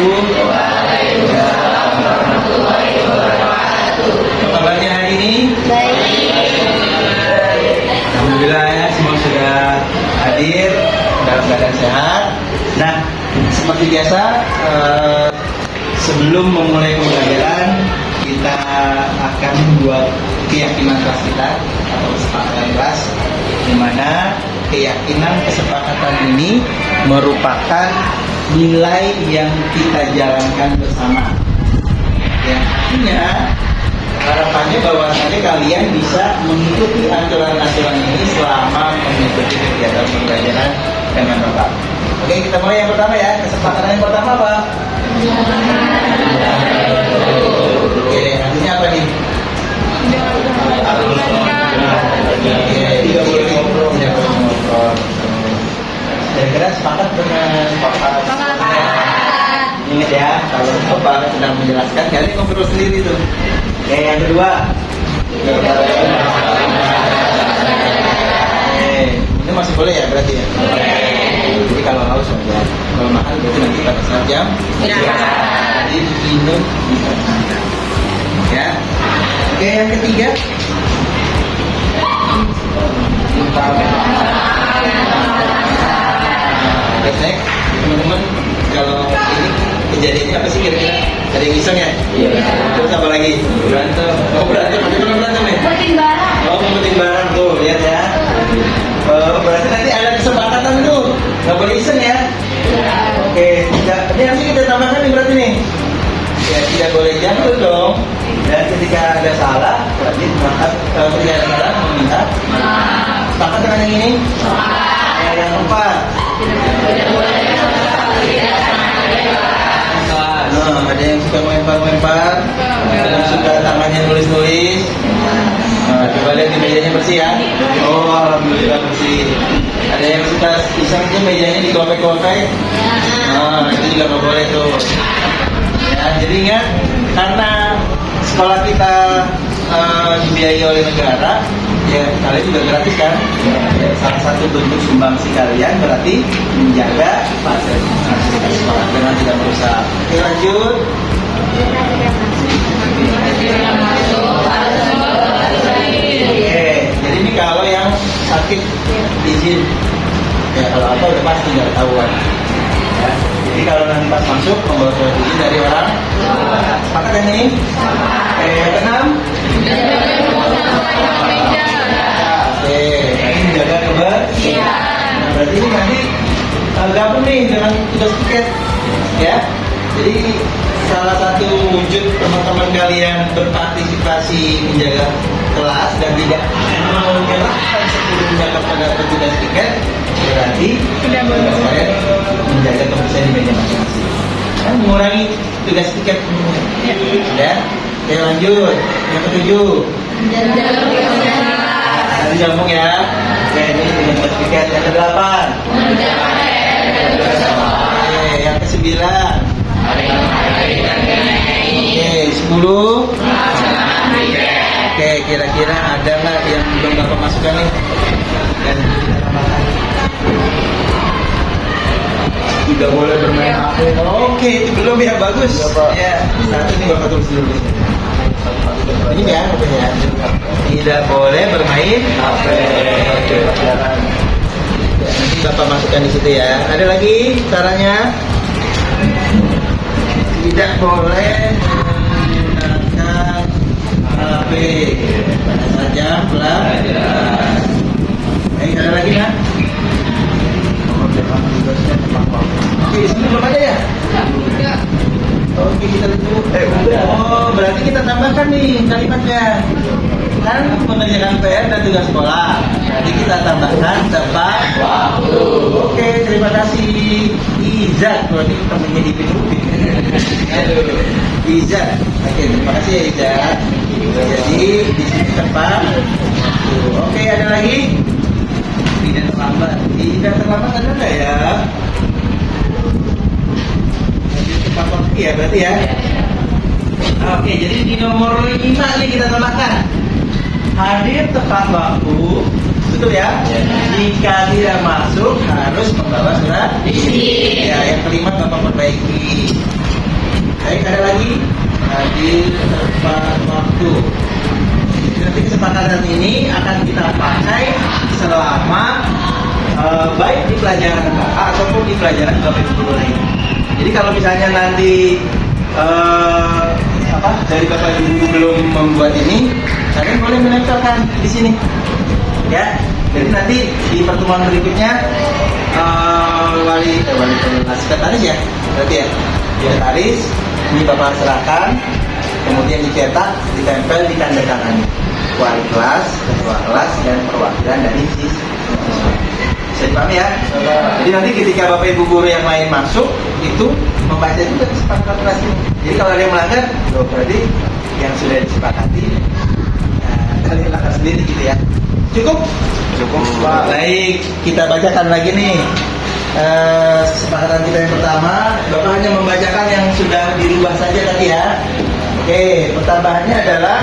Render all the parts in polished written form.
wabarakatuh. Waalaikumsalam warahmatullahi wabarakatuh. Kabarnya hari ini? Baik. Alhamdulillah ya, semua sudah hadir dalam keadaan sehat. Nah, seperti biasa, sebelum memulai pembelajaran, kita akan membuat keyakinan kelas kita atau kesepakatan kelas, di mana keyakinan kesepakatan ini merupakan nilai yang kita jalankan bersama. Ya, artinya harapannya bahwasanya kalian bisa mengikuti aturan-aturan ini selama mengikuti kegiatan pembelajaran dengan Bapak. Oke, kita mulai yang pertama ya. Kesepakatan yang pertama apa? Oke, artinya apa nih? Tidak boleh ngobrol. Kira-kira sepakat dengan Bapak? Ingat ya, kalau Bapak sedang menjelaskan, kalian ngobrol sendiri tuh. Oke, yang kedua. Ini masih boleh ya berarti ya? Jadi kalau haus ya, kalau makan berarti nanti pada saat jam jadi minum bisa ya. Oke, yang ketiga. Oke, next. Teman-teman, kalau ini kejadiannya apa sih kira-kira? Ada yang iseng ya? Iya. Terus apa lagi? Berantem. Oh, berantem. Bagaimana berantem ya? Mempeting barang. Oh, mempeting barang tuh, lihat ya. Berarti nanti ada kesepakatan tuh, nggak boleh iseng ya? Oke, tidak. Ini harus kita tambahkan nih berarti nih. Ya, tidak boleh jatuh dong. Dan ketika ada salah, berarti kalau tidak ada salah meminta maaf. Sepakat dengan yang ini? Yang keempat. Tidak boleh ada yang suka melempar-melempar, ada yang suka tangannya nulis-nulis. Nah, coba lihat di mejanya bersih ya. Oh, alhamdulillah bersih. Ada yang suka iseng tuh mejanya digopek-gopek. Nah, itu juga nggak boleh tuh. Ya, jadi ingat, karena sekolah kita dibiayai oleh negara, ya kalian juga gratis kan? Ya, salah satu bentuk sumbangsi kalian berarti menjaga fasilitas sekolah dengan tidak merusak. Oke, lanjut. Oke, jadi ini kalau yang sakit izin, ya kalau apa udah pasti nggak ketahuan. Ya, jadi kalau nanti pas masuk membawa surat izin dari orang, sepakat kan ini? Yang keenam. Oke, ini menjaga kebersihan. Nah, berarti ini nanti gabung nih dengan tugas tiket, ya. Jadi salah satu wujud teman-teman kalian berpartisipasi menjaga kelas dan tidak menyerahkan sepenuhnya kepada petugas tiket, berarti kalian menjaga kebersihan di meja masing-masing. Kan mengurangi tugas tiket. Ya. Oke, lanjut. Yang ketujuh. Tadi nyambung ya. Oke, ini dengan tugas tiket. Yang kedelapan. Oke, yang kesembilan. Oke, 10. Oke, kira-kira ada nggak yang belum Bapak masukkan nih? Dan kita tambahkan. Tidak boleh bermain HP. Oke, itu belum ya, bagus. Ya, saat ini Bapak tulis dulu. Ini ya, ya. Tidak boleh bermain HP. Nanti Bapak masukkan di situ ya. Ada lagi caranya? Tidak boleh menggunakan HP pada saat jam pelajaran. Ada lagi nggak? Oke, di sini belum ada ya? Oke, kita lihat dulu. Oh, berarti kita tambahkan nih kalimatnya. Kan mengerjakan PR dan tugas sekolah. Jadi kita tambahkan tepat waktu. Oke, terima kasih Izat. Berarti temennya di Pinupin. Izat. Oke, terima kasih ya Izat. Jadi di sini tepat waktu. Oke, ada lagi? Tidak terlambat. Tidak terlambat ada nggak ya? Tepat waktu ya berarti ya. Oke, jadi di nomor 5 nih kita tambahkan. Hadir tepat waktu, betul ya? Jika tidak masuk harus membawa surat izin. Ya, yang kelima Bapak perbaiki. Baik, ada lagi hadir tepat waktu. Nanti kesepakatan ini akan kita pakai selama baik di pelajaran Bapak ataupun di pelajaran Bapak Ibu guru lain. Jadi kalau misalnya nanti dari Bapak Ibu belum membuat ini, kalian boleh menempelkan di sini, ya. Jadi nanti di pertemuan berikutnya wali sekretaris ya, berarti ya, sekretaris ini Bapak serahkan, kemudian dicetak, ditempel di tanda tangan wali kelas, ketua kelas, dan perwakilan dari siswa. Bisa dipahami ya? Jadi nanti ketika Bapak Ibu guru yang lain masuk, itu membaca juga kesepakatan kelas ini. Jadi kalau ada yang melanggar, berarti yang sudah disepakati kalian langgar sendiri gitu ya. Cukup? Cukup. Baik, kita bacakan lagi nih kesepakatan kita yang pertama. Bapak hanya membacakan yang sudah dirubah saja tadi ya. Oke, pertambahannya adalah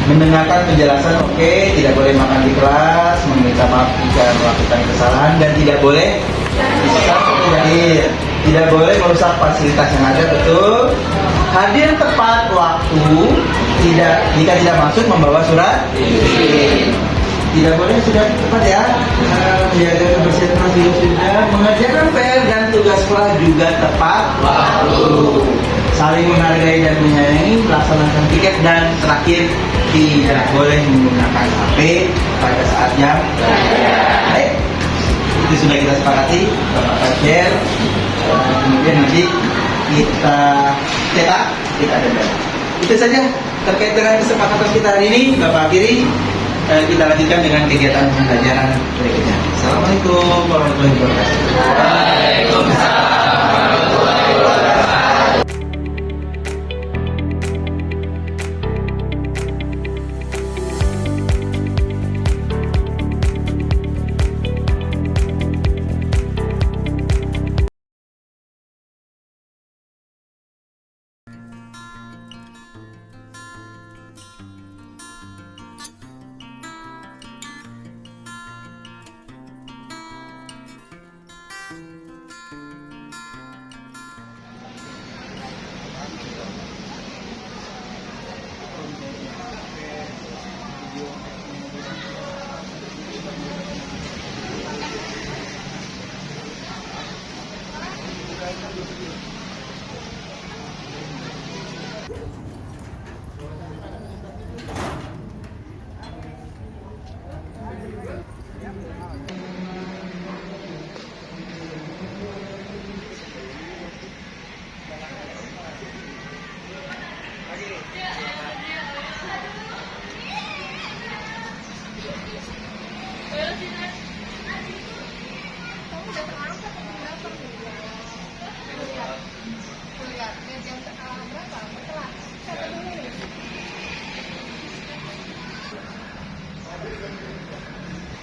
mendengarkan penjelasan, oke, tidak boleh makan di kelas, meminta maaf jika melakukan kesalahan, dan tidak boleh hadir, tidak boleh merusak fasilitas yang ada, betul. Hadir tepat waktu, jika tidak maksud membawa surat izin. Tidak boleh sudah tepat ya, menjaga kebersihan kelas juga sudah, mengerjakan PR dan tugas sekolah juga tepat waktu, saling menghargai dan menyayangi, melaksanakan tiket, dan terakhir tidak boleh menggunakan HP pada saat jam belajar. Baik, itu sudah kita sepakati, Bapak akan share, kemudian nanti kita cetak, kita dendam. Itu saja terkait dengan kesepakatan kita hari ini. Bapak akhiri, kita lanjutkan dengan kegiatan pembelajaran berikutnya. Assalamualaikum warahmatullahi wabarakatuh. Waalaikumsalam warahmatullahi wabarakatuh.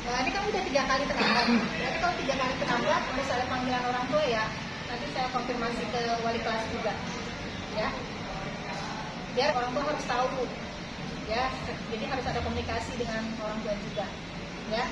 Nah, ini kamu udah 3 kali terlambat. Berarti kalau 3 kali terlambat harus ada panggilan orang tua ya. Nanti saya konfirmasi ke wali kelas juga, ya. Biar orang tua harus tahu, ya. Jadi harus ada komunikasi dengan orang tua juga, ya.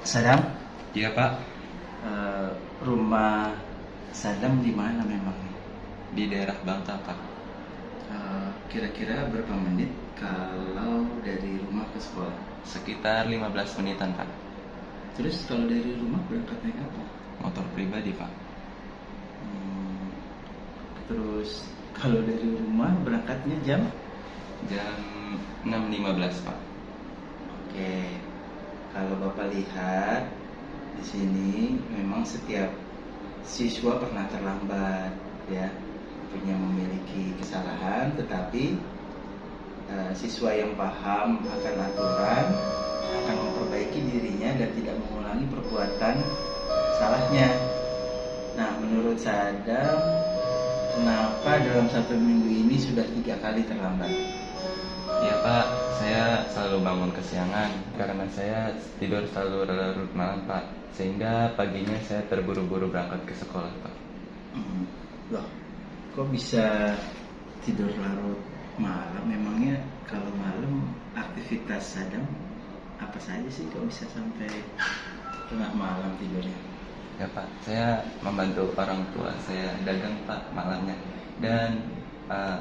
Sadam? Iya Pak, Rumah Sadam di mana memang? di daerah Bangka Pak. Kira-kira berapa menit kalau dari rumah ke sekolah? Sekitar 15 menitan Pak. Terus kalau dari rumah berangkat naik apa? Motor pribadi Pak. Terus kalau dari rumah berangkatnya jam? Jam 6.15 Pak. Oke. Kalau Bapak lihat di sini memang setiap siswa pernah terlambat, ya, punya memiliki kesalahan, tetapi siswa yang paham akan aturan akan memperbaiki dirinya dan tidak mengulangi perbuatan salahnya. Nah, menurut Sadam, kenapa dalam 1 minggu ini sudah 3 kali terlambat? Ya Pak, saya selalu bangun kesiangan karena saya tidur selalu larut malam Pak. Sehingga paginya saya terburu-buru berangkat ke sekolah Pak. Loh, kok bisa tidur larut malam? Memangnya kalau malam aktivitas Sadam apa saja sih kok bisa sampai tengah malam tidurnya? Ya Pak, saya membantu orang tua saya dagang Pak malamnya. Dan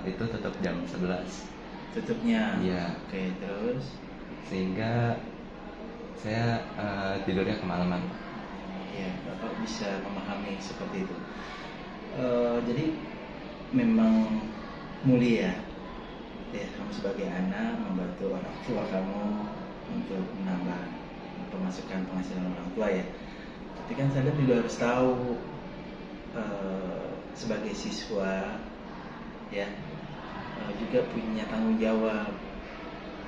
itu tutup jam 11. Tutupnya? Iya. Oke, terus? Sehingga saya tidurnya kemalaman Pak. Ya, Bapak bisa memahami seperti itu. Jadi memang mulia ya kamu sebagai anak membantu orang tua kamu untuk menambah pemasukan penghasilan orang tua ya. Tapi kan Sadam juga harus tahu sebagai siswa ya juga punya tanggung jawab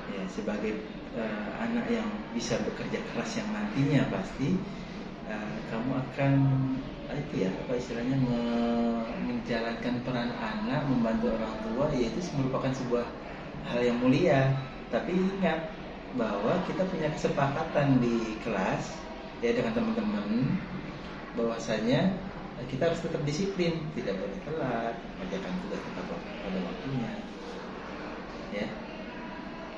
ya sebagai anak yang bisa bekerja keras yang nantinya pasti kamu akan itu ya apa istilahnya menjalankan peran anak membantu orang tua yaitu merupakan sebuah hal yang mulia. Tapi ingat bahwa kita punya kesepakatan di kelas ya dengan teman-teman bahwasanya kita harus tetap disiplin, tidak boleh telat, mengerjakan tugas tepat pada waktunya ya.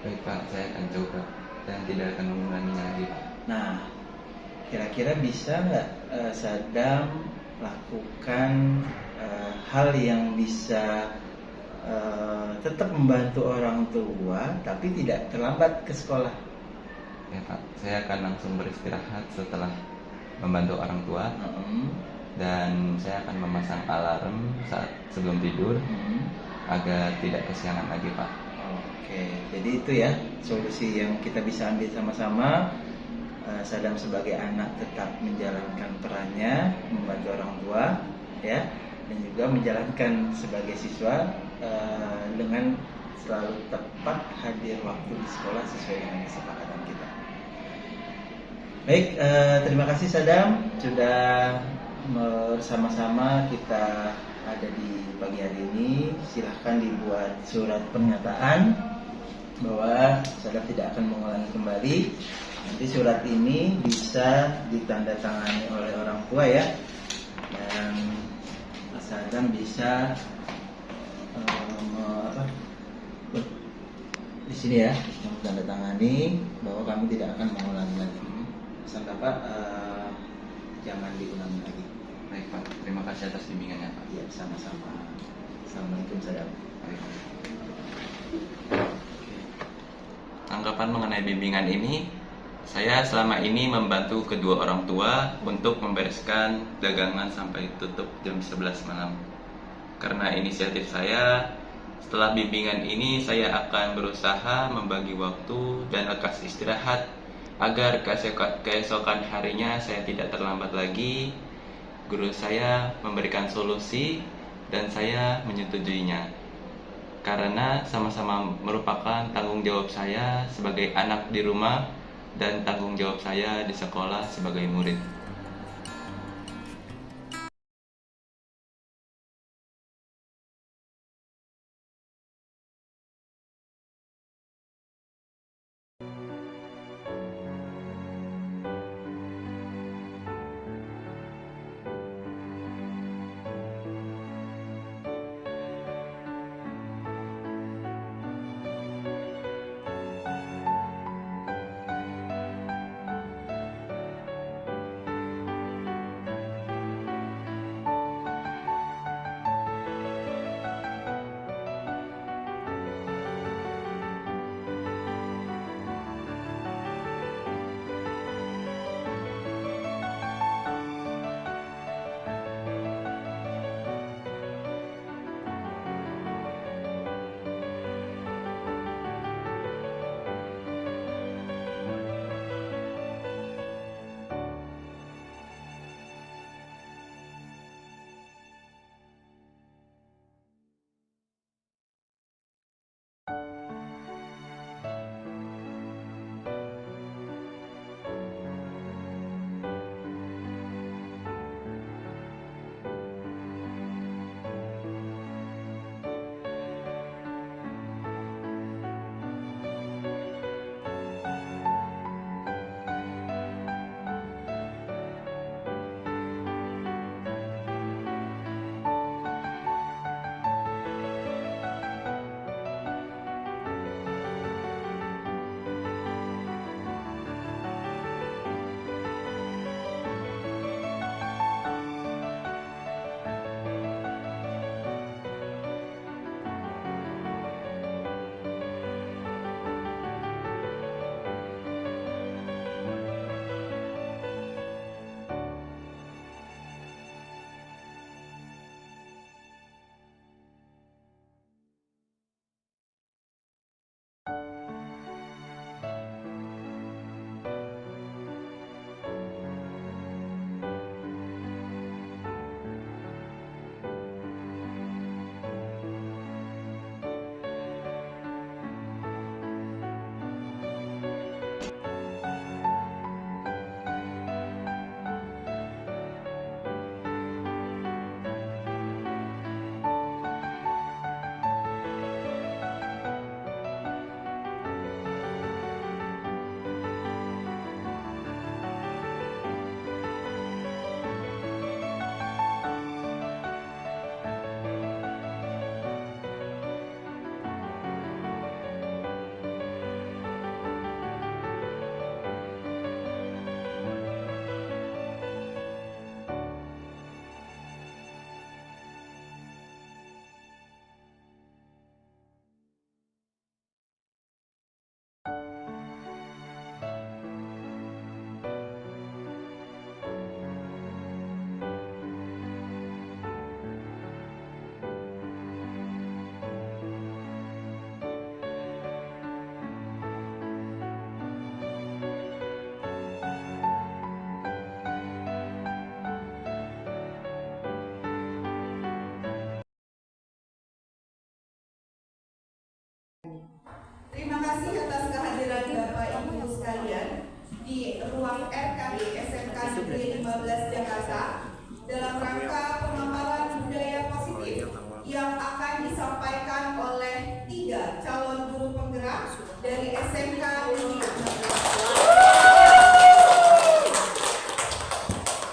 Baik Pak, saya akan coba dan tidak akan mengulangi lagi Pak. Nah, kira-kira bisa nggak Sadam lakukan hal yang bisa tetap membantu orang tua tapi tidak terlambat ke sekolah? Ya Pak, saya akan langsung beristirahat setelah membantu orang tua. Dan saya akan memasang alarm saat sebelum tidur agar tidak kesiangan lagi Pak. Oke, jadi itu ya solusi yang kita bisa ambil sama-sama. Sadam sebagai anak tetap menjalankan perannya membantu orang tua ya, dan juga menjalankan sebagai siswa dengan selalu tepat hadir waktu di sekolah sesuai dengan kesepakatan kita. Baik, terima kasih Sadam sudah bersama-sama kita ada di pagi hari ini. Silahkan dibuat surat pernyataan bahwa Sadam tidak akan mengulangi kembali. Nanti surat ini bisa ditandatangani oleh orang tua ya, dan Sadam bisa di sini ya menandatangani bahwa kami tidak akan mengulangi lagi. Pesan Bapak jangan diulangi lagi. Baik Pak, terima kasih atas bimbingannya Pak. Ya, sama-sama. Assalamualaikum Sadam. Tanggapan mengenai bimbingan ini, saya selama ini membantu kedua orang tua untuk membereskan dagangan sampai tutup jam 11 malam. Karena inisiatif saya, setelah bimbingan ini saya akan berusaha membagi waktu dan lekas istirahat agar keesokan harinya saya tidak terlambat lagi. Guru saya memberikan solusi dan saya menyetujuinya. Karena sama-sama merupakan tanggung jawab saya sebagai anak di rumah dan tanggung jawab saya di sekolah sebagai murid. Terima kasih atas kehadiran Bapak Ibu sekalian di ruang RKB SMK Negeri 15 Jakarta dalam rangka pemaparan budaya positif yang akan disampaikan oleh 3 calon guru penggerak dari SMK Negeri 15.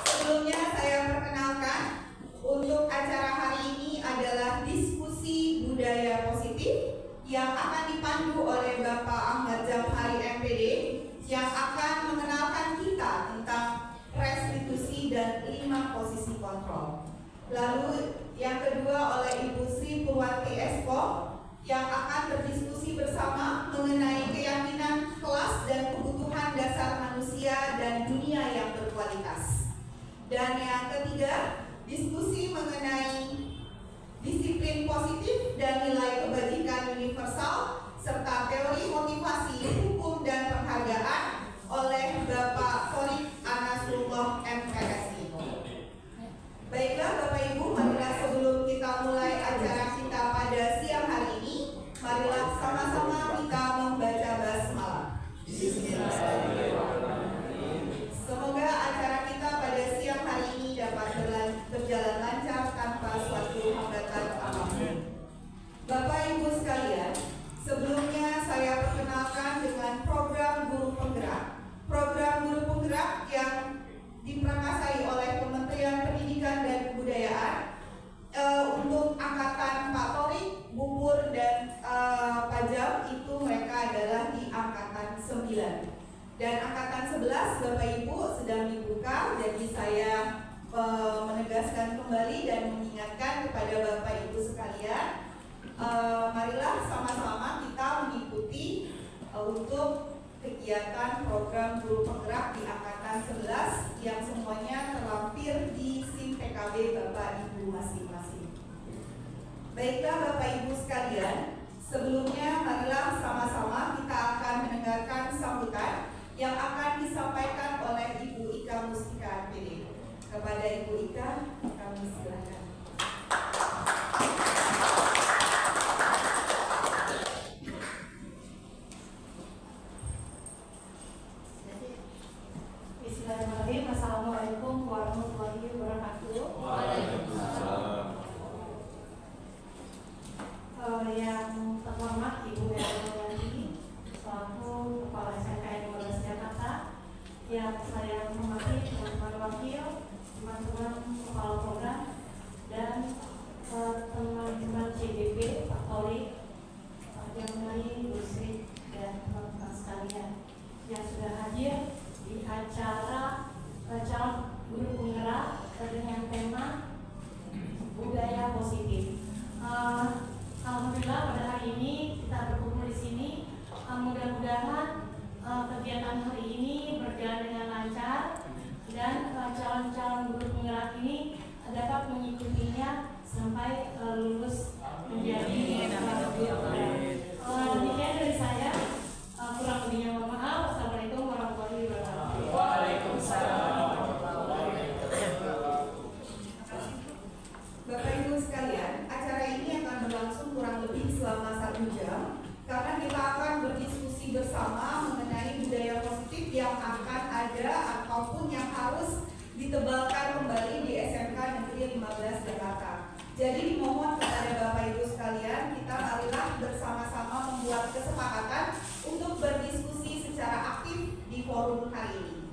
Sebelumnya saya perkenalkan, untuk acara hari ini adalah diskusi budaya positif yang akan dipandu oleh Bapak Ahmad Jamhari MPD yang akan mengenalkan kita tentang restitusi dan 5 posisi kontrol. Lalu yang kedua oleh Ibu Sri Purwanti Esko yang akan berdiskusi bersama mengenai keyakinan kelas dan kebutuhan dasar manusia dan dunia yang berkualitas. Dan yang ketiga, diskusi mengenai disiplin positif dan nilai kebajikan universal serta teori motivasi, hukum dan penghargaan oleh Bapak Farid Anasrullah MPSI. Baiklah Bapak Ibu, marilah sebelum kita mulai acara kita pada siang hari ini, marilah sama-sama kita membaca basmalah. Semoga acara kita pada siang hari ini dapat berjalan lancar tanpa suatu hambatan apapun. Bapak Ibu sekalian, sebelumnya saya perkenalkan dengan program guru penggerak. Program guru penggerak yang diperakasai oleh Kementerian Pendidikan dan Kebudayaan untuk angkatan Pak Torik, Bu Pur, dan Pak Jam, itu mereka adalah di angkatan 9. Dan angkatan 11 Bapak Ibu sedang dibuka, jadi saya menegaskan kembali dan mengingatkan kepada Bapak Ibu sekalian, marilah sama-sama kita mengikuti untuk kegiatan program guru penggerak di angkatan 11 yang semuanya terlampir di SIM PKB Bapak Ibu masing-masing. Baiklah Bapak Ibu sekalian, sebelumnya marilah sama-sama kita akan mendengarkan sambutan yang akan disampaikan oleh Ibu Ika Mustika MPD. Kepada Ibu Ika, kami silakan. Bismillahirrahmanirrahim. Assalamualaikum warahmatullahi wabarakatuh. Waalaikumsalam. Yang terhormat Ibu Dewi selaku Kepala SMK 15 Jakarta, yang saya hormati teman-teman wakil, teman-teman kepala program, Jakarta. Jadi mohon kepada Bapak Ibu sekalian, kita marilah bersama-sama membuat kesepakatan untuk berdiskusi secara aktif di forum hari ini.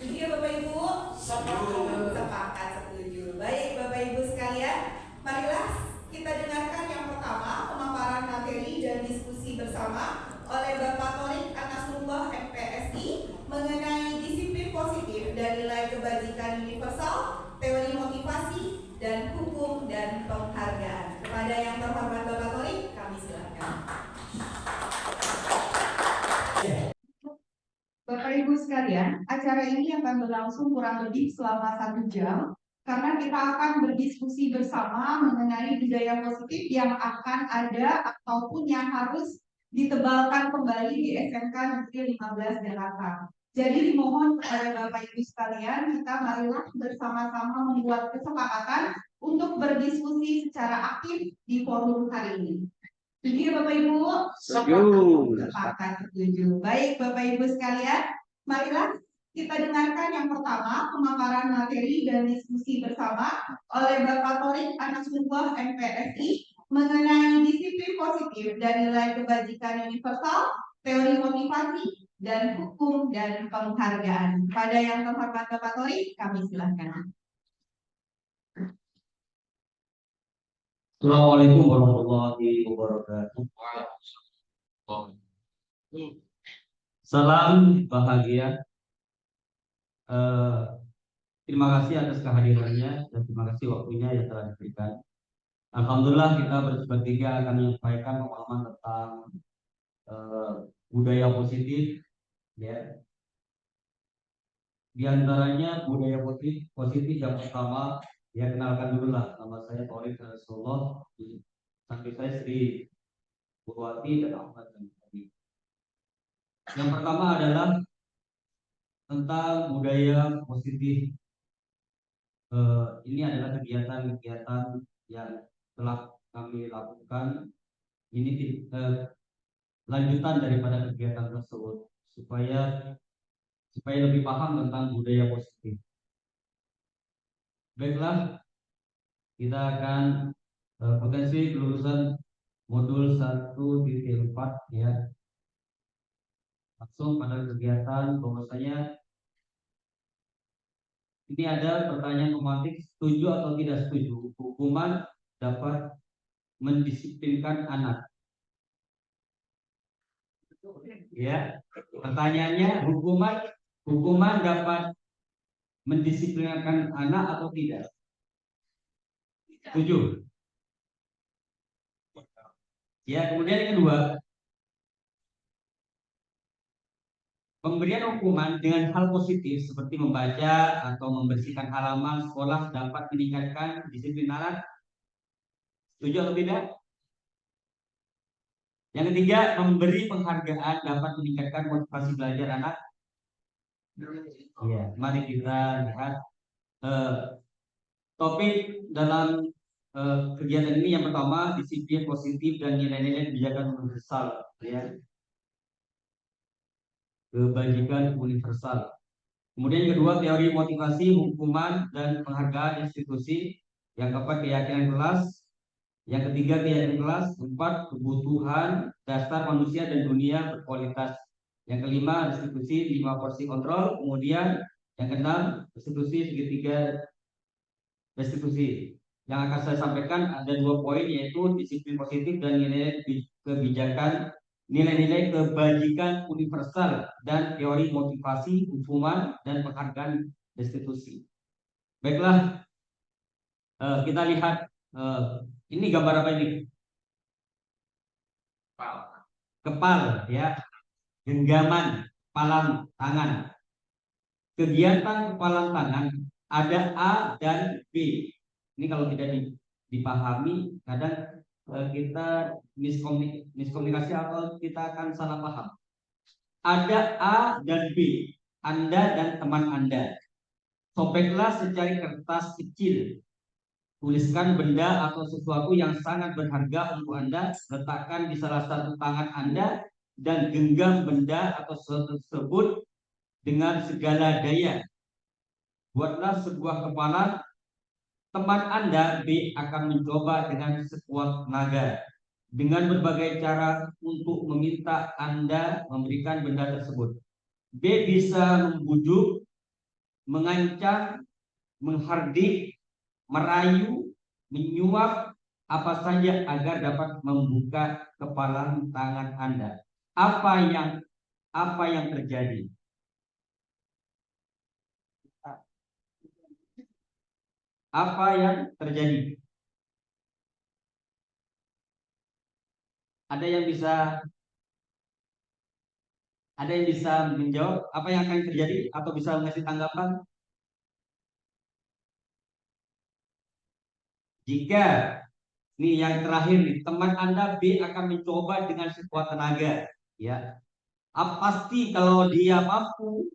Setuju ya Bapak Ibu? Sepakat, setuju. Baik Bapak Ibu sekalian, marilah kita dengarkan yang pertama pemaparan materi dan diskusi bersama oleh Bapak Torik Anasrullah MPSI mengenai disiplin positif dan nilai kebajikan universal, teori motivasi, dan hukum dan penghargaan. Kepada yang terhormat Bapak Torik, kami silakan. Bapak Ibu sekalian, acara ini akan berlangsung kurang lebih selama 1 jam karena kita akan berdiskusi bersama mengenai budaya positif yang akan ada ataupun yang harus ditebalkan kembali di SMK Negeri 15 Jakarta. Jadi dimohon kepada Bapak Ibu sekalian, kita marilah bersama-sama membuat kesepakatan untuk berdiskusi secara aktif di forum hari ini. Setuju ya Bapak Ibu? Sepakat, setuju. Baik Bapak Ibu sekalian, marilah kita dengarkan yang pertama pemaparan materi dan diskusi bersama oleh Bapak Torik Anasrullah MPSI mengenai disiplin positif dan nilai kebajikan universal, teori motivasi, dan hukum dan penghargaan. Pada yang terhormat Bapak Torik, kami silakan. Assalamualaikum warahmatullahi wabarakatuh. Salam bahagia. Terima kasih atas kehadirannya dan terima kasih waktunya yang telah diberikan. Alhamdulillah kita bertiga akan menyampaikan pemahaman tentang budaya positif, ya. Di antaranya budaya positif yang pertama, ya kenalkan dulu lah, nama saya Torik Rasulullah, samping saya Sri Purwati dan Ahmad dan Tadi. Yang pertama adalah tentang budaya positif. Ini adalah kegiatan-kegiatan yang telah kami lakukan. Ini lanjutan daripada kegiatan tersebut supaya lebih paham tentang budaya positif. Baiklah, kita akan potensi kelulusan modul 1.4 ya. Langsung pada kegiatan bahwasanya ini ada pertanyaan tematik, setuju atau tidak setuju hukuman dapat mendisiplinkan anak. Ya, pertanyaannya hukuman dapat mendisiplinkan anak atau tidak? Setuju? Ya, kemudian yang kedua, pemberian hukuman dengan hal positif seperti membaca atau membersihkan halaman sekolah dapat meningkatkan disiplin anak. Setuju atau tidak? Yang ketiga, memberi penghargaan dapat meningkatkan motivasi belajar anak. Ya, mari kita lihat topik dalam kegiatan ini. Yang pertama, disiplin positif dan nilai-nilai kebijakan universal, ya. Kebajikan universal. Kemudian yang kedua, teori motivasi, hukuman dan penghargaan institusi. Yang keempat, keyakinan kelas. Yang ketiga, keyakinan kelas. Keempat, kebutuhan dasar manusia dan dunia berkualitas. Yang kelima, restitusi 5 porsi kontrol. Kemudian yang keenam, restitusi segitiga restitusi. Yang akan saya sampaikan ada 2 poin, yaitu disiplin positif dan nilai kebijakan, nilai-nilai kebajikan universal, dan teori motivasi, hukuman, dan penghargaan restitusi. Baiklah, kita lihat ini gambar apa ini? Kepal, ya. Genggaman, kepalan tangan. Kegiatan kepalan tangan ada A dan B. Ini kalau tidak dipahami, kadang kita miskomunikasi atau kita akan salah paham. Ada A dan B, Anda dan teman Anda. Sobeklah secari kertas kecil. Tuliskan benda atau sesuatu yang sangat berharga untuk Anda, letakkan di salah satu tangan Anda, dan genggam benda atau sesuatu tersebut dengan segala daya. Buatlah sebuah kepalan teman Anda B akan mencoba dengan sekuat tenaga dengan berbagai cara untuk meminta Anda memberikan benda tersebut. B bisa membujuk, mengancam, menghardik, merayu, menyuap, apa saja agar dapat membuka kepala tangan Anda. Apa yang terjadi? Apa yang terjadi? Ada yang bisa menjawab apa yang akan terjadi atau bisa mengasih tanggapan? Jika nih yang terakhir nih, teman Anda B akan mencoba dengan sekuat tenaga, ya. Pasti kalau dia mampu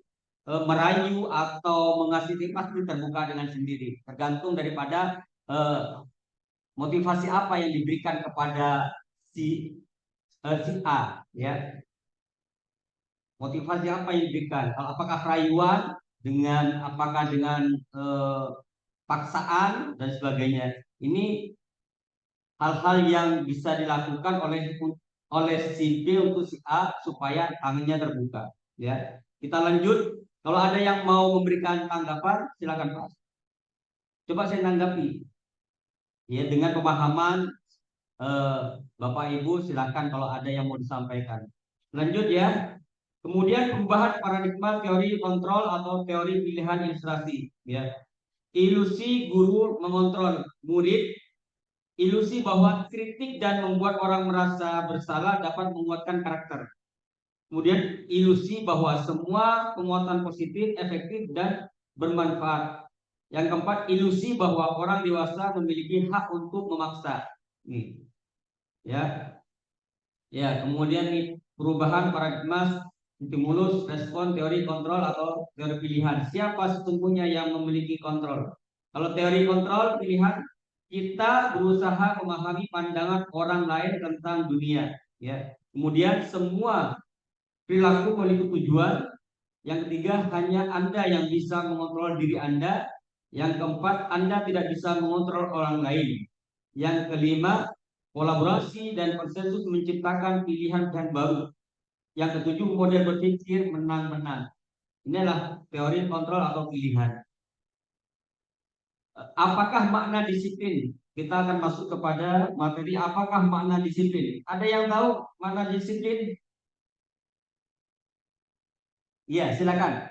merayu atau mengasih pasti terbuka dengan sendiri, tergantung daripada motivasi apa yang diberikan kepada si A, ya. Motivasi apa yang diberikan? Apakah rayuan apakah dengan paksaan dan sebagainya. Ini hal-hal yang bisa dilakukan oleh si B untuk si A supaya tangannya terbuka. Ya, kita lanjut. Kalau ada yang mau memberikan tanggapan, silakan Pak. Coba saya tanggapi. Ya, dengan pemahaman Bapak Ibu, silakan kalau ada yang mau disampaikan. Lanjut ya. Kemudian perubahan paradigma teori kontrol atau teori pilihan ilustrasi. Ya, ilusi guru mengontrol murid. Ilusi bahwa kritik dan membuat orang merasa bersalah dapat menguatkan karakter. Kemudian ilusi bahwa semua penguatan positif, efektif, dan bermanfaat. Yang keempat, ilusi bahwa orang dewasa memiliki hak untuk memaksa. Nih, ya, ya. Kemudian nih perubahan paradigma, stimulus, respon, teori kontrol atau teori pilihan. Siapa sesungguhnya yang memiliki kontrol? Kalau teori kontrol pilihan, kita berusaha memahami pandangan orang lain tentang dunia, ya. Kemudian semua perilaku memiliki tujuan. Yang ketiga, hanya Anda yang bisa mengontrol diri Anda. Yang keempat, Anda tidak bisa mengontrol orang lain. Yang kelima, kolaborasi dan konsensus menciptakan pilihan baru. Yang ketujuh, model berpikir menang-menang. Inilah teori kontrol atau pilihan. Apakah makna disiplin? Kita akan masuk kepada materi apakah makna disiplin. Ada yang tahu makna disiplin? Iya, silakan.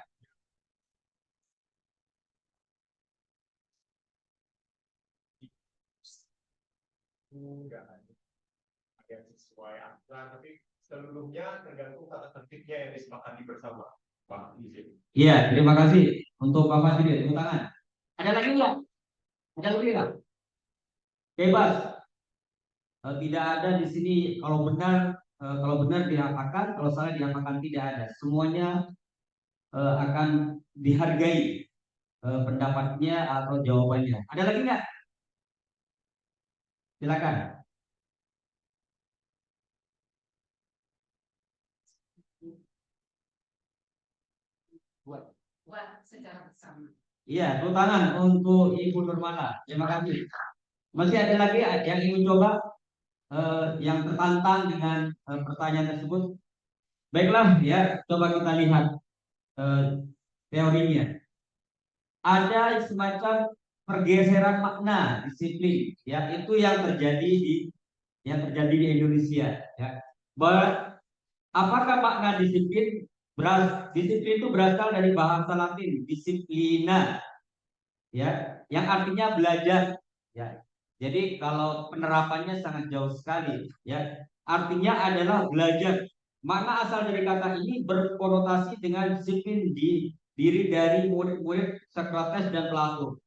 Enggak ada sesuai aturan, tapi seluruhnya tergantung tata tertibnya yang disepakati bersama, Pak Izin. Iya, terima kasih untuk Bapak Sidit. Tepuk tangan. Ada lagi nggak? Ada lagi nggak? Bebas. Tidak ada di sini. Kalau benar diapakan, kalau salah diapakan, tidak ada. Semuanya akan dihargai pendapatnya atau jawabannya. Ada lagi nggak? Silakan. Buat secara bersama. Iya, tepuk tangan untuk Ibu Nurmala. Terima kasih. Masih ada lagi yang ingin coba yang tertantang dengan pertanyaan tersebut? Baiklah, ya, coba kita lihat teorinya. Ada semacam pergeseran makna disiplin, ya, itu yang terjadi di Indonesia, ya. Apakah makna disiplin? Disiplin itu berasal dari bahasa Latin disiplina, ya, yang artinya belajar, ya. Jadi kalau penerapannya sangat jauh sekali, ya. Artinya adalah belajar. Makna asal dari kata ini berkonotasi dengan disiplin diri dari murid-murid Sokrates dan Plato.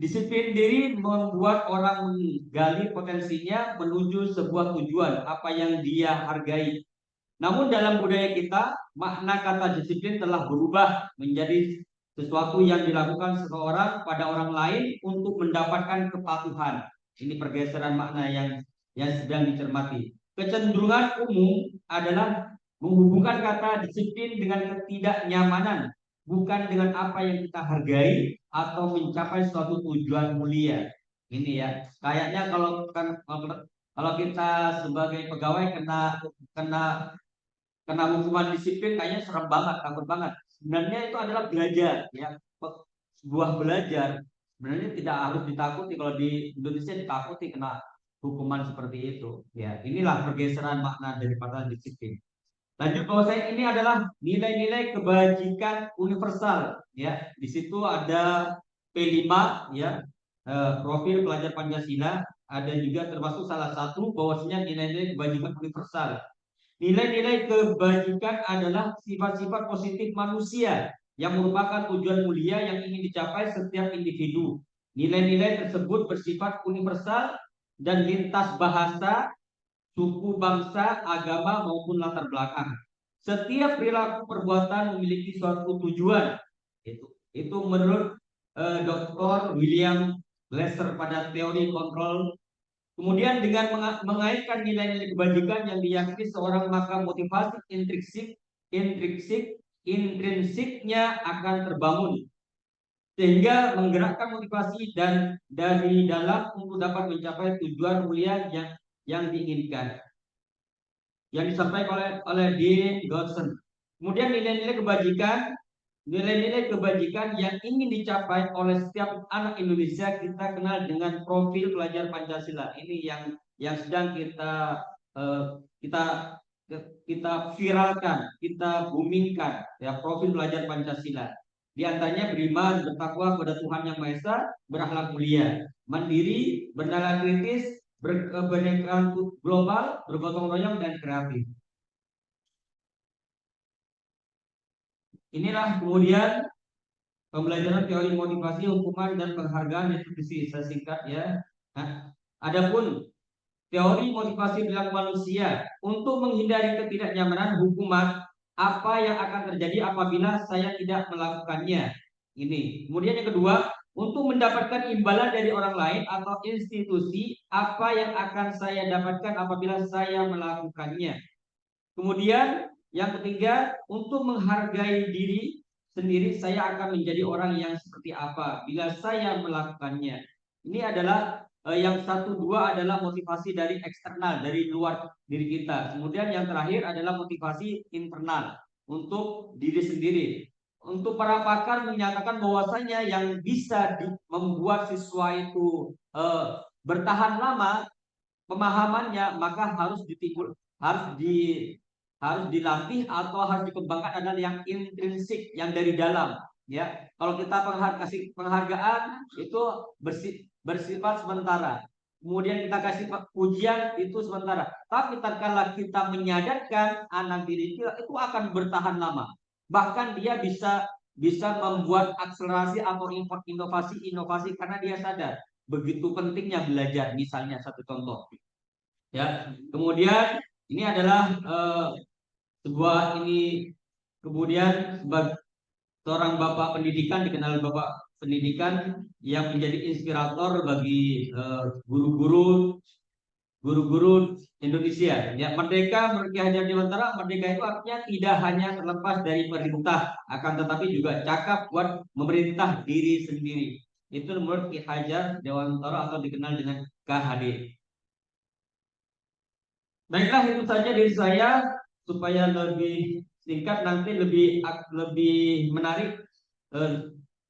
Disiplin diri membuat orang menggali potensinya menuju sebuah tujuan apa yang dia hargai. Namun dalam budaya kita, makna kata disiplin telah berubah menjadi sesuatu yang dilakukan seseorang pada orang lain untuk mendapatkan kepatuhan. Ini pergeseran makna yang sedang dicermati. Kecenderungan umum adalah menghubungkan kata disiplin dengan ketidaknyamanan, bukan dengan apa yang kita hargai atau mencapai suatu tujuan mulia. Ini ya, kayaknya kalau kita sebagai pegawai kena kena hukuman disiplin kayaknya serem banget, takut banget. Sebenarnya itu adalah belajar ya, sebuah belajar. Sebenarnya tidak harus ditakuti, kalau di Indonesia ditakuti kena hukuman seperti itu. Ya, inilah pergeseran makna daripada disiplin. Lanjut, bahwa saya ini adalah nilai-nilai kebajikan universal ya. Di situ ada P5 ya, profil pelajar Pancasila, ada juga termasuk salah satu bahwasanya nilai-nilai kebajikan universal. Nilai-nilai kebajikan adalah sifat-sifat positif manusia yang merupakan tujuan mulia yang ingin dicapai setiap individu. Nilai-nilai tersebut bersifat universal dan lintas bahasa, suku, bangsa, agama maupun latar belakang. Setiap perilaku perbuatan memiliki suatu tujuan. Itu menurut Dr. William Glasser pada teori kontrol. Kemudian dengan mengaitkan nilai-nilai kebajikan yang diyakini seorang, maka motivasi intrinsiknya akan terbangun sehingga menggerakkan motivasi dan dari dalam untuk dapat mencapai tujuan mulia yang diinginkan, yang disampaikan oleh Dean Dawson. Kemudian nilai-nilai kebajikan yang ingin dicapai oleh setiap anak Indonesia kita kenal dengan profil pelajar Pancasila. Ini yang sedang eh, kita kita viralkan, kita boomingkan ya, profil pelajar Pancasila. Di antaranya beriman, bertakwa kepada Tuhan Yang Maha Esa, berakhlak mulia, mandiri, bernalar kritis, berkebinekaan global, bergotong royong dan kreatif. Inilah kemudian pembelajaran teori motivasi, hukuman dan penghargaan institusi. Saya singkat ya. Nah, adapun teori motivasi perilaku manusia untuk menghindari ketidaknyamanan hukuman, apa yang akan terjadi apabila saya tidak melakukannya. Ini. Kemudian yang kedua, untuk mendapatkan imbalan dari orang lain atau institusi, apa yang akan saya dapatkan apabila saya melakukannya. Kemudian yang ketiga, untuk menghargai diri sendiri, saya akan menjadi orang yang seperti apa bila saya melakukannya. Ini adalah yang satu dua adalah motivasi dari eksternal, dari luar diri kita. Kemudian yang terakhir adalah motivasi internal untuk diri sendiri. Untuk para pakar menyatakan bahwasanya yang bisa membuat siswa itu bertahan lama pemahamannya, maka harus dilatih atau harus dikembangkan adalah yang intrinsik, yang dari dalam ya. Kalau kita kasih penghargaan itu bersifat sementara, kemudian kita kasih pujian itu sementara, tapi tatkala kita menyadarkan anak diri kita, itu akan bertahan lama, bahkan dia bisa membuat akselerasi atau inovasi karena dia sadar begitu pentingnya belajar. Misalnya satu contoh ya. Kemudian ini adalah sebuah ini, kemudian sebagai seorang bapak pendidikan, dikenal bapak pendidikan yang menjadi inspirator bagi guru-guru Indonesia ya. Merdeka menurut Ki Hajar Dewantara, merdeka itu artinya tidak hanya terlepas dari perintah, akan tetapi juga cakap buat memerintah diri sendiri. Itu menurut Ki Hajar Dewantara atau dikenal dengan KHD. Baiklah, itu saja dari saya supaya lebih singkat, nanti lebih menarik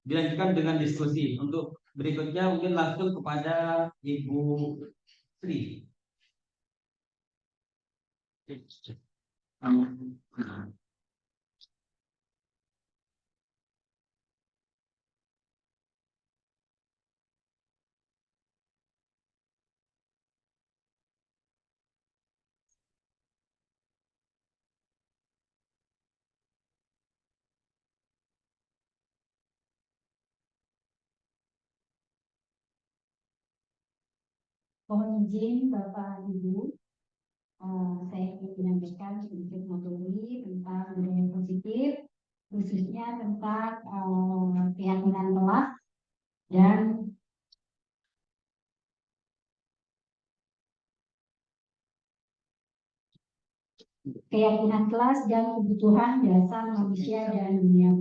dilanjutkan dengan diskusi. Untuk berikutnya mungkin langsung kepada Ibu Sri. Mohon izin Bapak Ibu, saya ingin menyampaikan sedikit materi tentang budaya positif, khususnya tentang keyakinan kelas dan kebutuhan dasar manusia dan dunia.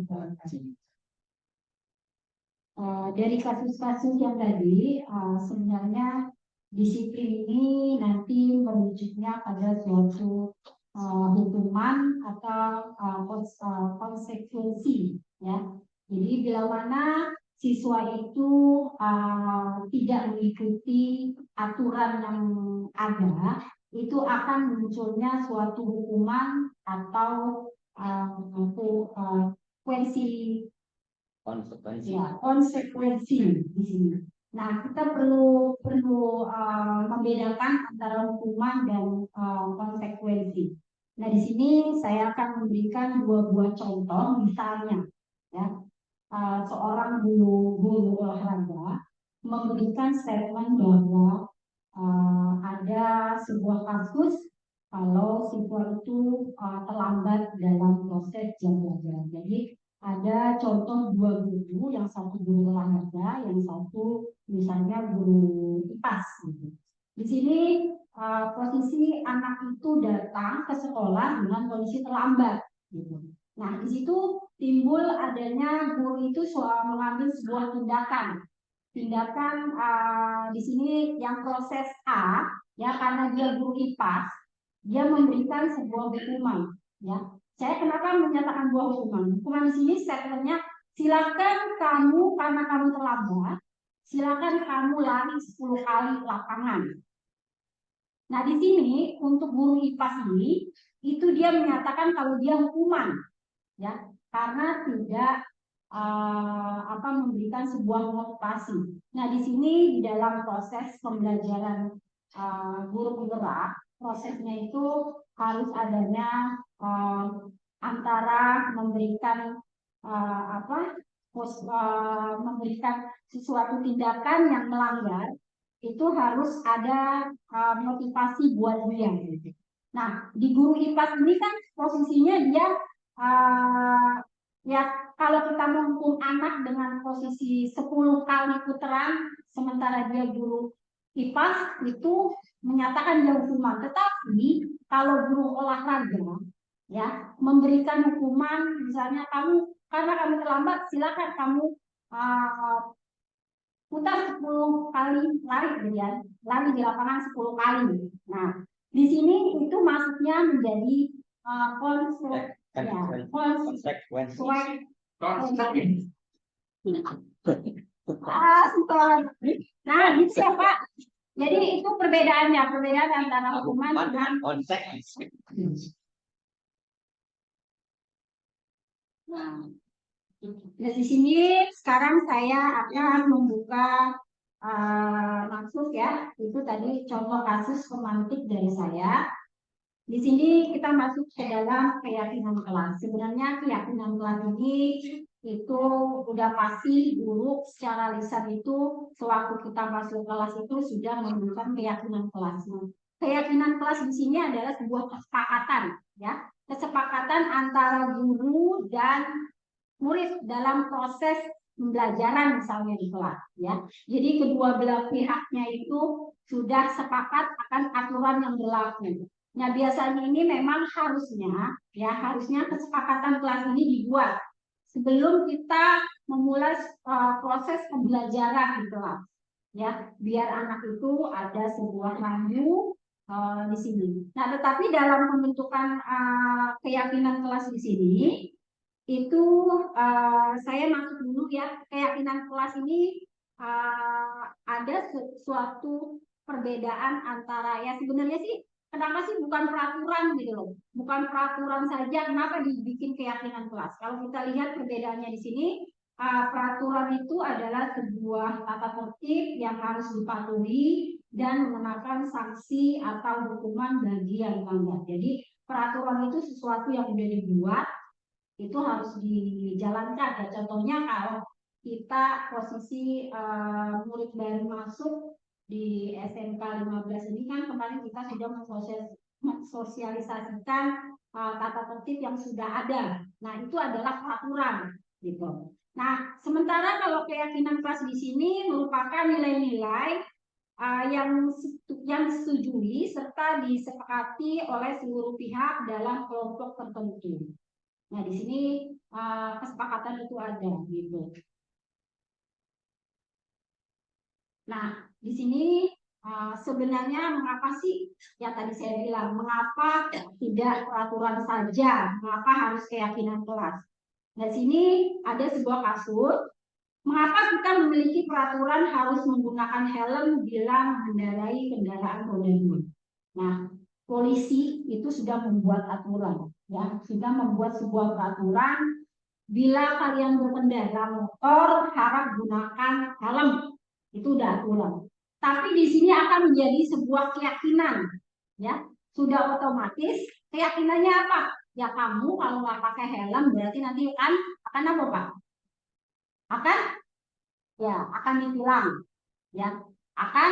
Dari kasus-kasus yang tadi, sebenarnya disiplin ini nanti merujuknya pada suatu hukuman atau konsekuensi, ya. Jadi bila mana siswa itu tidak mengikuti aturan yang ada, itu akan munculnya suatu hukuman atau konsekuensi, konsekuensi di sini. Nah, kita perlu membedakan antara hukuman dan konsekuensi. Nah, di sini saya akan memberikan dua buah contoh, misalnya, ya, seorang guru olahraga memberikan statement bahwa ada sebuah kasus kalau siswa itu terlambat dalam proses jam belajar. Jadi ada contoh dua guru, yang satu guru olahraga, yang satu misalnya guru IPAS. Gitu. Di sini posisi anak itu datang ke sekolah dengan kondisi terlambat. Gitu. Nah, di situ timbul adanya guru itu mengambil sebuah tindakan. Di sini yang proses A, ya, karena dia guru IPAS, dia memberikan sebuah hukuman, ya. Saya kenapa menyatakan buah hukuman? Hukuman di sini statementnya, silakan kamu, karena kamu terlambat, silakan kamu lari 10 kali lapangan. Nah, di sini untuk guru IPAS ini, itu dia menyatakan kalau dia hukuman, ya, karena tidak memberikan sebuah motivasi. Nah, di sini di dalam proses pembelajaran guru penggerak, prosesnya itu harus adanya antara memberikan memberikan sesuatu tindakan yang melanggar, itu harus ada motivasi buat dia. Nah, di guru IPAS ini kan posisinya dia ya, kalau kita menghukum anak dengan posisi 10 kali putaran, sementara dia guru IPAS itu menyatakan dia hukuman. Tetapi kalau guru olahraga, ya, memberikan hukuman, misalnya kamu, karena kamu terlambat, silakan kamu putar 10 kali lari, ya, lari di lapangan 10 kali. Nah, di sini itu maksudnya menjadi Nah, gitu ya, Pak. Jadi itu perbedaan antara hukuman dengan konsekuensi. Nah, di sini sekarang saya akan membuka maksud, ya, itu tadi contoh kasus pemantik dari saya. Di sini kita masuk ke dalam keyakinan kelas. Sebenarnya keyakinan kelas ini itu udah pasti guru secara lisan itu sewaktu kita masuk kelas itu sudah menentukan keyakinan kelas. Keyakinan kelas di sini adalah sebuah kesepakatan, ya, kesepakatan antara guru dan murid dalam proses pembelajaran misalnya di kelas, ya. Jadi kedua belah pihaknya itu sudah sepakat akan aturan yang berlaku. Nah, biasanya ini memang harusnya kesepakatan kelas ini dibuat sebelum kita memulai proses pembelajaran di kelas, ya, biar anak itu ada sebuah rambu di sini. Nah, tetapi dalam pembentukan keyakinan kelas di sini itu saya masuk dulu, ya, keyakinan kelas ini ada suatu perbedaan antara, ya, sebenarnya sih kenapa sih bukan peraturan gitu loh, bukan peraturan saja, kenapa dibikin keyakinan kelas? Kalau kita lihat perbedaannya di sini, peraturan itu adalah sebuah tata tertib yang harus dipatuhi dan mengenakan sanksi atau hukuman bagi yang melanggar. Jadi peraturan itu sesuatu yang sudah dibuat, itu harus dijalankan, ya. Contohnya kalau kita posisi murid baru masuk di SMK 15 ini kan kemarin kita sudah mensosialisasikan tata tertib yang sudah ada. Nah, itu adalah peraturan, gitu. Nah, sementara kalau keyakinan kelas di sini merupakan nilai-nilai yang disetujui serta disepakati oleh seluruh pihak dalam kelompok tertentu. Nah, di sini kesepakatan itu ada, gitu. Nah, di sini sebenarnya mengapa sih ya tadi saya bilang mengapa tidak peraturan saja, mengapa harus keyakinan kelas. Nah, di sini ada sebuah kasus, mengapa kita memiliki peraturan harus menggunakan helm bila mengendarai kendaraan roda dua. Nah, polisi itu sudah membuat aturan, ya, sudah membuat sebuah peraturan bila kalian berkendara motor harap gunakan helm. Itu udah aturan. Tapi di sini akan menjadi sebuah keyakinan, ya. Sudah otomatis keyakinannya apa? Ya kamu kalau nggak pakai helm berarti nanti akan apa Pak? Akan ditilang, ya. Akan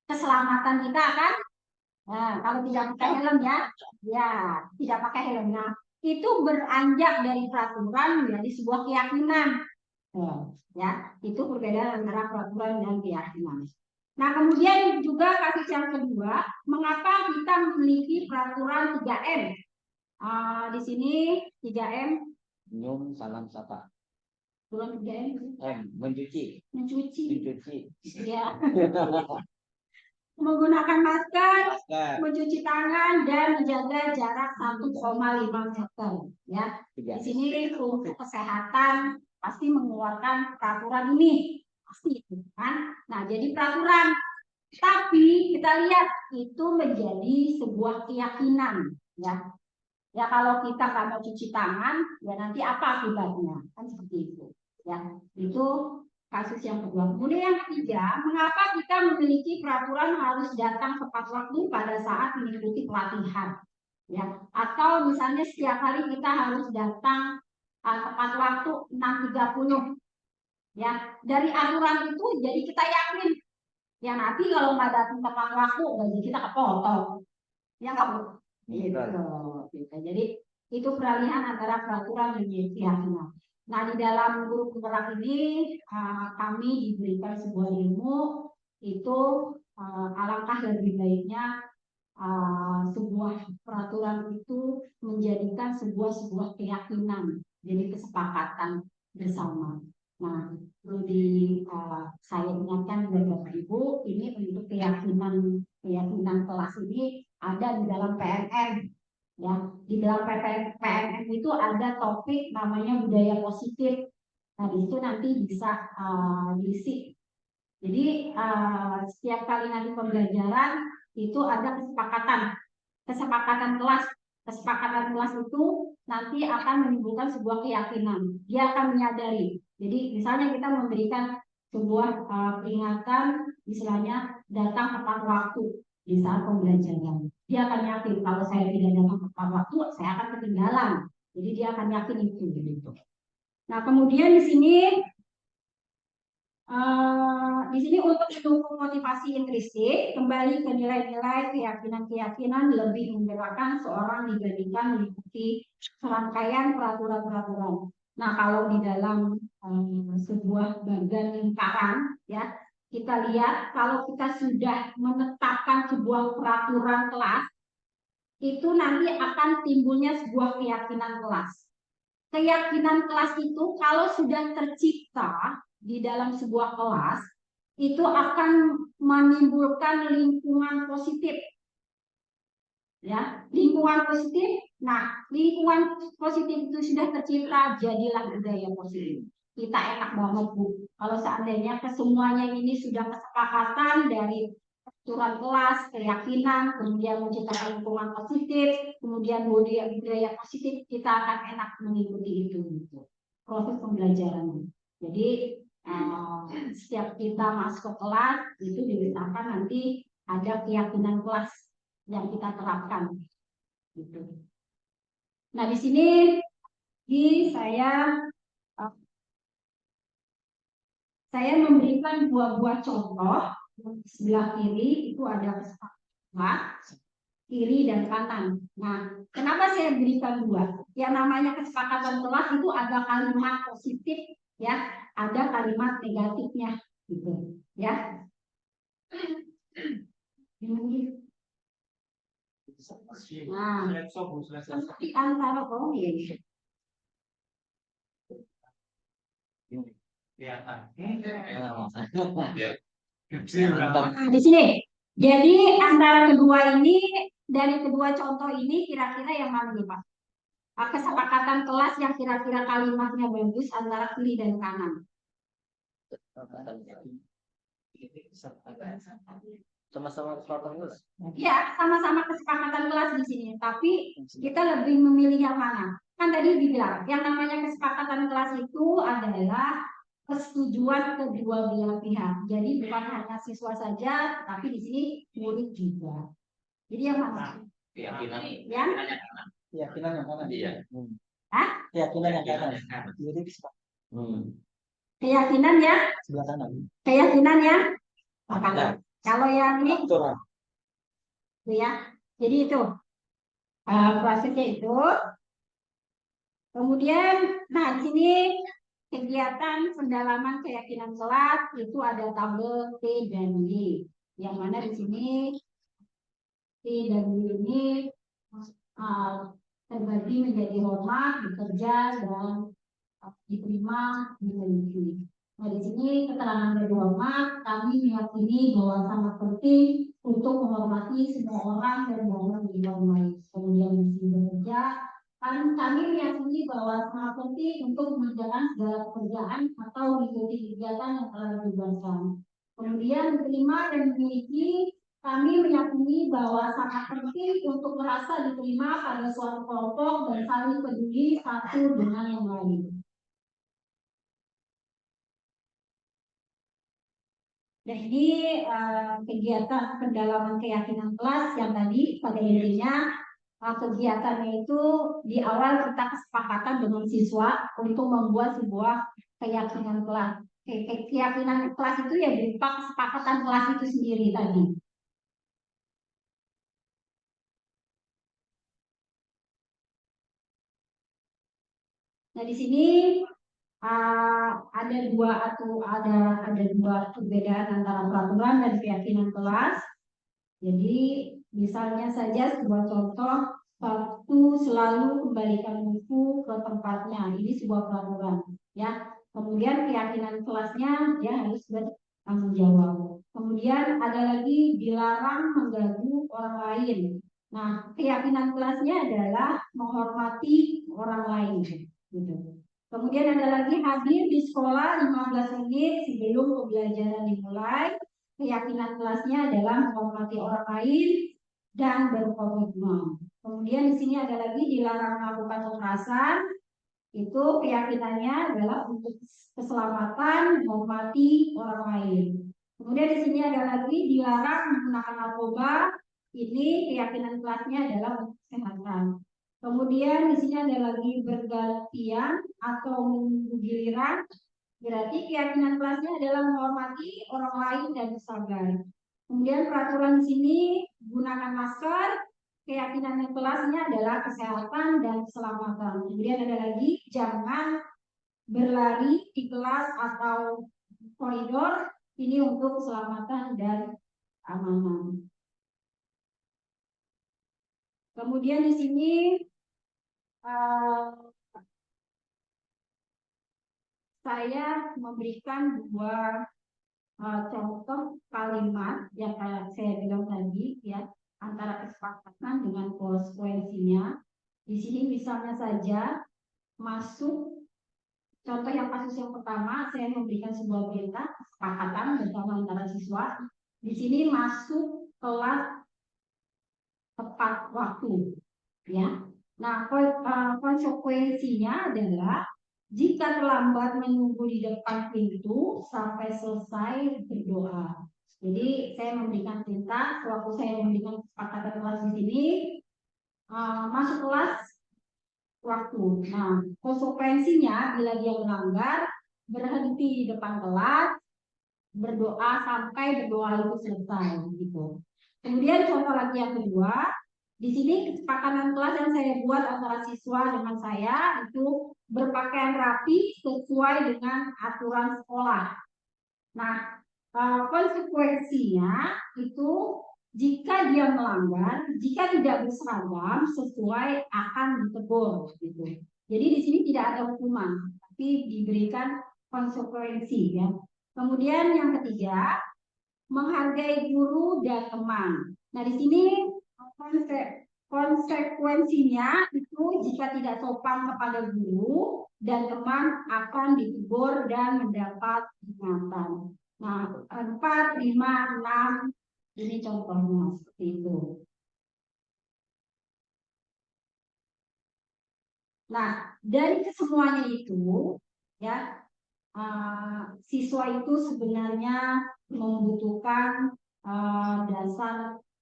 keselamatan kita akan kalau tidak pakai helm ya tidak pakai helm. Nah, itu beranjak dari peraturan menjadi sebuah keyakinan. Ya, itu perbedaan antara peraturan dan keyakinan. Nah, kemudian juga kasus yang kedua, mengapa kita memiliki peraturan 3M? Di sini 3M. Minum, salam, sapa. Peraturan 3M. Mencuci. Ya. Menggunakan masker, mencuci tangan, dan menjaga jarak 1,5 meter. Ya, di sini untuk kesehatan pasti mengeluarkan peraturan ini, pasti kan. Nah, jadi peraturan, tapi kita lihat itu menjadi sebuah keyakinan, ya. Ya kalau kita nggak mau cuci tangan, ya nanti apa akibatnya? Kan seperti itu, ya. Itu kasus yang kedua. Kemudian yang ketiga, mengapa kita memiliki peraturan harus datang tepat waktu pada saat mengikuti pelatihan, ya? Atau misalnya setiap hari kita harus datang tepat waktu 6.30, ya. Dari aturan itu jadi kita yakin, ya nanti kalau nggak datang tepat waktu, gaji kita kepotong, ya nggak Bu? Gitu. Jadi itu peralihan antara peraturan dan keyakinan. Nah, di dalam guru penggerak ini kami diberikan sebuah ilmu, itu alangkah lebih baiknya sebuah peraturan itu menjadikan sebuah keyakinan, jadi kesepakatan bersama. Nah, perlu saya ingatkan kepada Bapak Ibu, ini untuk keyakinan kelas ini ada di dalam PNM. Ya, di dalam PNM itu ada topik namanya budaya positif. Nah, di situ nanti bisa diisi. Jadi setiap kali nanti pembelajaran itu ada kesepakatan kelas. Kesepakatan kelas itu nanti akan menimbulkan sebuah keyakinan. Dia akan menyadari. Jadi misalnya kita memberikan sebuah peringatan, istilahnya datang tepat waktu di saat pembelajaran. Dia akan yakin kalau saya tidak datang tepat waktu, saya akan ketinggalan. Jadi dia akan yakin itu. Gitu. Nah, kemudian di sini untuk mendukung motivasi intrinsik, kembali ke nilai-nilai keyakinan-keyakinan lebih menggerakkan seorang dibandingkan mengikuti serangkaian peraturan-peraturan. Nah, kalau di dalam sebuah bagan lingkaran, ya, kita lihat kalau kita sudah menetapkan sebuah peraturan kelas, itu nanti akan timbulnya sebuah keyakinan kelas. Keyakinan kelas itu kalau sudah tercipta di dalam sebuah kelas, itu akan menimbulkan lingkungan positif. Ya, lingkungan positif. Nah, lingkungan positif itu sudah tercipta, jadilah budaya positif. Kita enak banget Bu, kalau seandainya kesemuanya ini sudah kesepakatan dari aturan kelas, keyakinan, kemudian menciptakan lingkungan positif, kemudian budaya positif, kita akan enak mengikuti itu gitu. Proses pembelajaran. Jadi setiap kita masuk ke kelas itu diletakkan nanti ada keyakinan kelas yang kita terapkan gitu. Nah, di sini saya memberikan dua contoh. Sebelah kiri itu ada kesepakatan kiri dan kanan. Nah, kenapa saya berikan dua? Yang namanya kesepakatan kelas itu ada kalimat positif, ya, ada kalimat negatifnya, gitu, ya. Nah, di antara Kelihatan. Nah, di sini. Jadi antara kedua ini, dari kedua contoh ini kira-kira yang mana nih Pak? Kesepakatan kelas yang kira-kira kalimatnya bagus antara kiri dan kanan. Sama-sama kesepakatan kelas. Ya, sama-sama kesepakatan kelas di sini, tapi kita lebih memilih yang mana? Kan tadi dibilang, yang namanya kesepakatan kelas itu adalah persetujuan kedua belah pihak. Jadi bukan hanya siswa saja, tapi di sini murid juga. Jadi yang mana? Keyakinan. Yang? Keyakinan yang kanan. Iya. Hah? Keyakinan yang kanan. Jadi Keyakinan ya? sebelah kanan. Keyakinan ya? Kanan. Kalau yang ini, Aturan. itu ya. Jadi itu prosesnya itu. Kemudian, nah di sini kegiatan pendalaman keyakinan kelas itu ada tabel T dan Y. Yang mana di sini T dan Y ini terbagi menjadi hormat, bekerja, dan diterima, dimiliki. Nah, di sini keterangan dari hormat, kami meyakini bahwa sangat penting untuk menghormati semua orang dan jangan dihormati. Kemudian di sini bekerja, kami meyakini bahwa sangat penting untuk mengerjakan segala pekerjaan atau mengikuti kegiatan yang telah dibebaskan. Kemudian diterima dan memiliki, kami meyakini bahwa sangat penting untuk merasa diterima pada suatu kelompok dan saling peduli satu dengan yang lain. Dan ini kegiatan pendalaman keyakinan kelas yang tadi pada intinya kegiatannya itu di awal kita kesepakatan dengan siswa untuk membuat sebuah keyakinan kelas. Keyakinan kelas itu ya berupa kesepakatan kelas itu sendiri tadi. Nah di sini ada dua perbedaan antara peraturan dan keyakinan kelas. Jadi misalnya saja sebuah contoh, satu selalu kembalikan buku ke tempatnya. Ini sebuah peraturan, ya. Kemudian keyakinan kelasnya dia harus bertanggung jawab. Kemudian ada lagi dilarang mengganggu orang lain. Nah, keyakinan kelasnya adalah menghormati orang lain, gitu. Kemudian ada lagi hadir di sekolah 15 menit sebelum pembelajaran dimulai. Keyakinan kelasnya adalah menghormati orang lain dan berkomitmen. Kemudian di sini ada lagi dilarang melakukan kekerasan. Itu keyakinannya adalah untuk keselamatan, menghormati orang lain. Kemudian di sini ada lagi dilarang menggunakan narkoba. Ini keyakinan kelasnya adalah untuk kesehatan. Kemudian di sini ada lagi bergantian atau menunggu giliran. Berarti keyakinan kelasnya adalah menghormati orang lain dan bersabar. Kemudian peraturan di sini gunakan masker. Keyakinan kelasnya adalah kesehatan dan keselamatan. Kemudian ada lagi jangan berlari di kelas atau koridor. Ini untuk keselamatan dan keamanan. Kemudian di sini saya memberikan dua contoh kalimat yang saya bilang tadi, ya, antara kesepakatan dengan konsekuensinya. Di sini misalnya saja masuk contoh yang kasus yang pertama, saya memberikan sebuah perintah kesepakatan bersama antara siswa. Di sini masuk kelas tepat waktu, ya. Nah, konsekuensinya adalah jika terlambat menunggu di depan pintu sampai selesai berdoa. Jadi saya memberikan perintah, waktu saya memberikan kesepakatan kelas di sini, masuk kelas waktu. Nah, konsekuensinya bila dia melanggar, berhenti di depan kelas, berdoa sampai berdoa itu selesai, gitu. Kemudian contoh lagi yang kedua, di sini kesepakatan kelas yang saya buat antara siswa dengan saya itu berpakaian rapi sesuai dengan aturan sekolah. Nah, konsekuensinya itu jika dia melanggar, jika tidak berseragam sesuai akan ditegur, gitu. Jadi di sini tidak ada hukuman, tapi diberikan konsekuensi, ya. Kemudian yang ketiga, menghargai guru dan teman. Nah, di sini konsekuensinya itu jika tidak sopan kepada guru dan teman akan ditegur dan mendapat peringatan. Nah, 4, 5, 6 ini contohnya seperti itu. Nah, dari kesemuanya itu, ya, siswa itu sebenarnya membutuhkan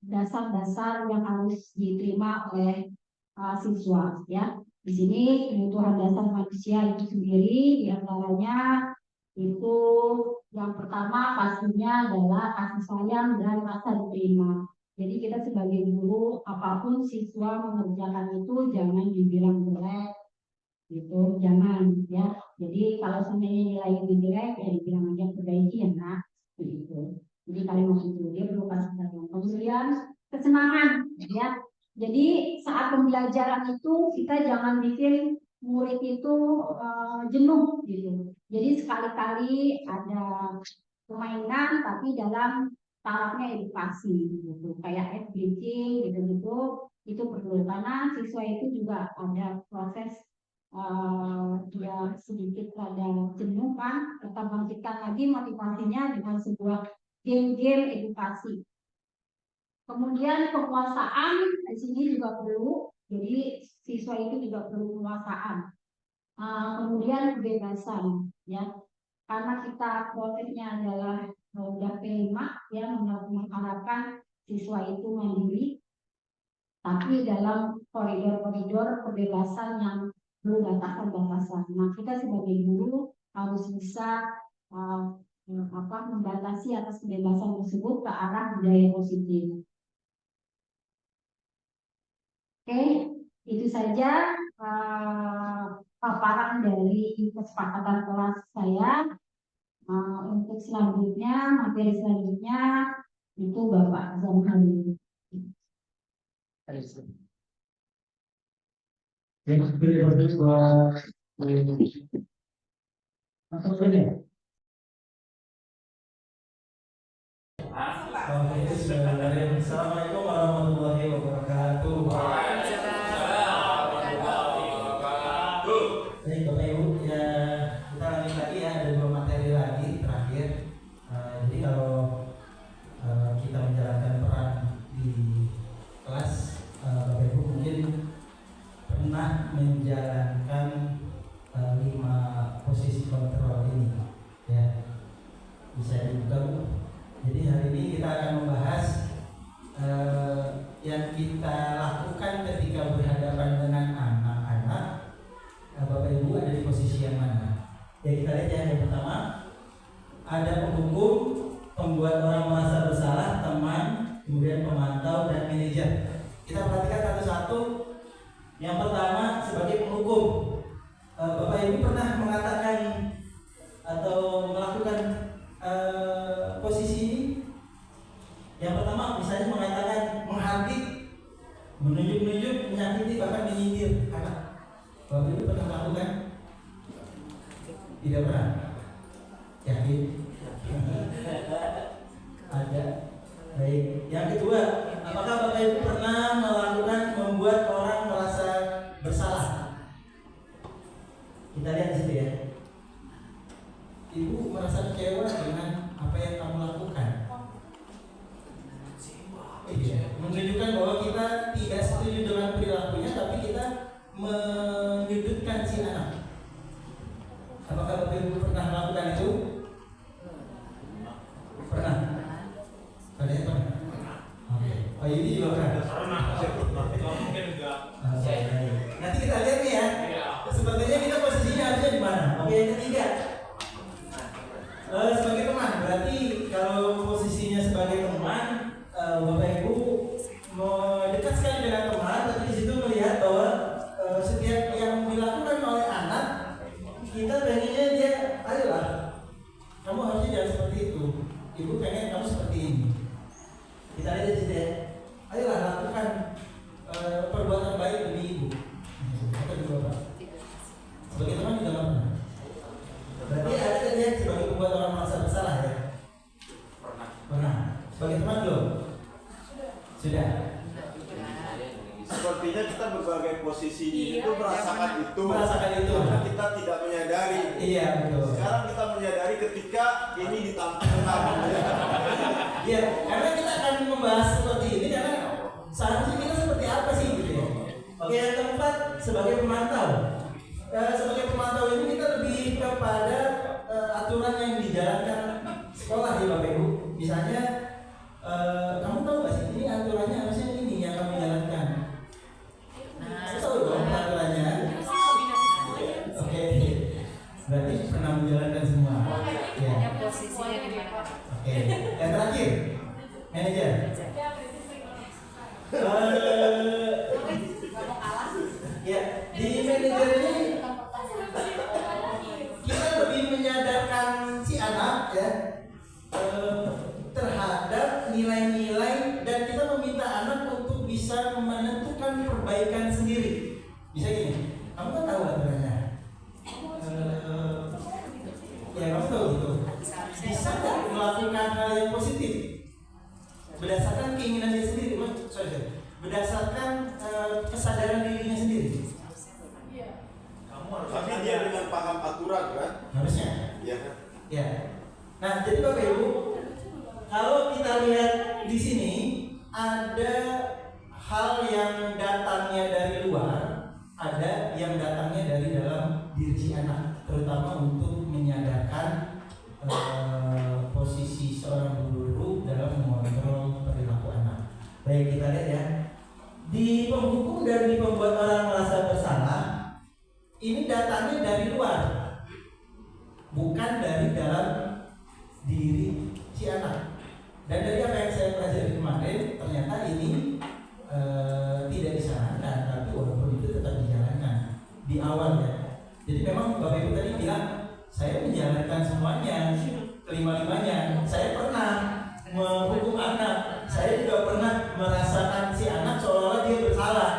dasar-dasar yang harus diterima oleh siswa, ya. Di sini kebutuhan dasar manusia itu sendiri diantaranya itu yang pertama pastinya adalah kasih sayang dan rasa diterima. Jadi kita sebagai guru apapun siswa mengerjakan itu jangan dibilang jelek, gitu, jangan, ya. Jadi kalau seandainya nilai itu jelek ya dibilang aja perbaiki ya nak, gitu. Jadi kalimat itu dia perlu kasih sayang. Kemudian kesenangan, ya. Jadi saat pembelajaran itu kita jangan bikin murid itu jenuh gitu. Jadi sekali-kali ada permainan tapi dalam tarafnya edukasi gitu. Kayak bleaching gitu-gitu itu perlu karena siswa itu juga ada proses dia sedikit rada jenuh kan, kita bangkitkan lagi motivasinya dengan sebuah game-game edukasi. Kemudian penguasaan di sini juga perlu, jadi siswa itu juga perlu penguasaan. Kemudian kebebasan, ya, karena kita prosesnya adalah udah P5, ya, mengharapkan siswa itu mandiri, tapi dalam koridor-koridor kebebasan yang belum batasan-batasan. Nah, kita sebagai guru harus bisa membatasi atas kebebasan tersebut ke arah budaya positif. Oke, itu saja paparan dari kesepakatan kelas saya. Untuk selanjutnya, materi selanjutnya itu Bapak Zamhari. Assalamualaikum warahmatullahi wabarakatuh. Baik Bapak Ibu, ya kita lanjut lagi ya, ada 2 materi lagi terakhir. Jadi kalau kita menjalankan peran di kelas, Bapak Ibu mungkin pernah menjalankan 5 posisi kontrol ini, ya, bisa dibuka Bu. Jadi hari ini kita akan membahas yang kita lakukan ketika berhadapan dengan anak-anak. Bapak Ibu ada di posisi yang mana? Ya kita lihat ya, yang pertama ada penghukum, pembuat orang merasa bersalah, teman, kemudian pemantau dan manajer. Kita perhatikan satu-satu. Yang pertama sebagai penghukum, Bapak Ibu pernah mengatakan atau melakukan posisi ini? Yang pertama misalnya mengatakan menghardik, menunjuk-nunjuk, menyakiti, bahkan menyindir anak. Bapak Ibu pernah melakukan? Tidak pernah? Yakin? Ada. Baik. Yang kedua, apakah Bapak Ibu pernah melakukan membuat orang merasa bersalah? Kita lihat di situ ya. Ibu merasa kecewa dengan apa yang kamu lakukan. Menunjukkan bahwa kita tidak setuju dengan perilakunya, tapi kita menyudutkan si anak. Apakah Bapak Ibu pernah melakukan itu? Pernah? Kalian pernah? Oke. Oh ini juga pernah. Mungkin enggak. Nanti kita lihat nih ya. Sepertinya kita posisinya harusnya di mana? Oke, yang ketiga. Sebagai teman, berarti kalau posisinya sebagai teman, Bapak Ibu mau dekat sekali dengan teman, tapi di situ melihat bahwa setiap yang dilakukan oleh anak, kita pengennya dia, ayolah, kamu harusnya jangan seperti itu. Ibu pengen kamu seperti ini. Kita lihat di situ ya. Ayolah lakukan perbuatan baik demi ibu. Atau di Bapak. Sebagai teman juga pernah. Berarti ada lihat sebagai pembuat orang merasa bersalah ya. Pernah. Sudah. Sepertinya kita berbagai posisi itu merasakan itu. Merasakan itu. Karena kita tidak menyadari. Iya, betul. Sekarang kita menyadari ketika ini ditampilkan. Iya, karena kita akan membahas seperti ini karena seharusnya kita seperti apa sih gitu ya. Oke, yang keempat sebagai pemantau. Sebagai pemantau ini kita lebih kepada aturan yang dijalankan sekolah ya Bapak Ibu. Misalnya kamu tahu nggak sih ini aturannya harusnya ini yang kamu jalankan. Tahu dong aturannya. Oke, berarti pernah menjalankan semua. Ya. Oke, yang terakhir manajer. Ya, di manajer ini kita lebih menyadarkan si anak ya terhadap nilai-nilai dan kita meminta anak untuk bisa menentukan perbaikan sendiri. Bisa gini, kamu kan tahu aturannya. Ya kamu tahu gitu. Bisa nggak melakukan hal yang positif berdasarkan keinginan dia sendiri, berdasarkan kesadaran dirinya sendiri. Tapi dia dengan paham aturan kan? Harusnya. Iya kan? Ya. Nah, jadi Bapak Ibu, kalau kita lihat di sini ada hal yang datangnya dari luar, ada yang datangnya dari dalam diri si anak, terutama untuk menyadarkan posisi seorang guru dalam mengontrol perilaku anak. Baik, kita lihat ya. Di penghukum dan di pembuat orang merasa bersalah, ini datangnya dari luar, bukan dari dalam diri si anak. Dan dari apa yang saya pelajari kemarin, ternyata ini tidak disarankan, tapi walaupun itu tetap dijalankan di awal ya. Jadi memang Bapak Ibu tadi bilang saya menjalankan semuanya, kelima-limanya. Saya pernah menghukum anak, saya juga pernah merasakan si anak seolah-olah dia bersalah,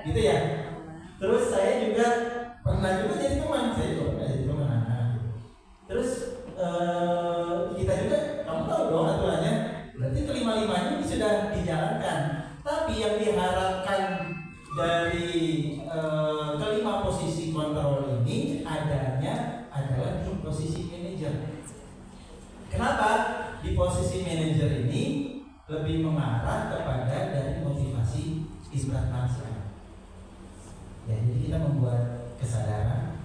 gitu ya. Terus saya juga pernah juga jadi teman, saya juga pernah jadi teman anak. Terus kita juga, kamu tahu dong aturannya, berarti kelima-limanya ini sudah dijalankan. Tapi yang diharapkan dari kelima posisi kontrol ini adanya adalah di posisi manajer. Kenapa? Di posisi manajer ini lebih mengarah kepada dari motivasi inspirasi. Ya, jadi kita membuat kesadaran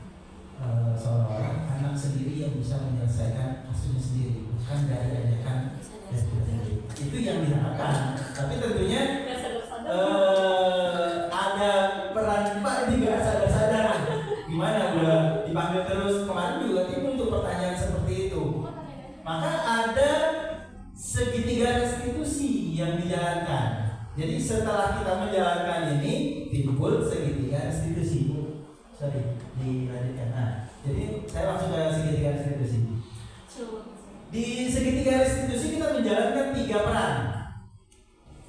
seolah-olah anak sendiri yang bisa menyelesaikan kasusnya sendiri, bukan dari ajakan dan sendiri. Itu yang diharapkan. Tapi tentunya ada peran Pak ini nggak sadar-sadar. Gimana gua dipanggil terus kemarin juga timbul untuk pertanyaan seperti itu. Maka ada segitiga restitusi yang dijalankan. Jadi setelah kita menjalankan ini timbul segitiga restitusi. Sorry, dilanjutkan. Nah, jadi saya langsung ke segitiga restitusi. Di segitiga restitusi kita menjalankan 3 peran.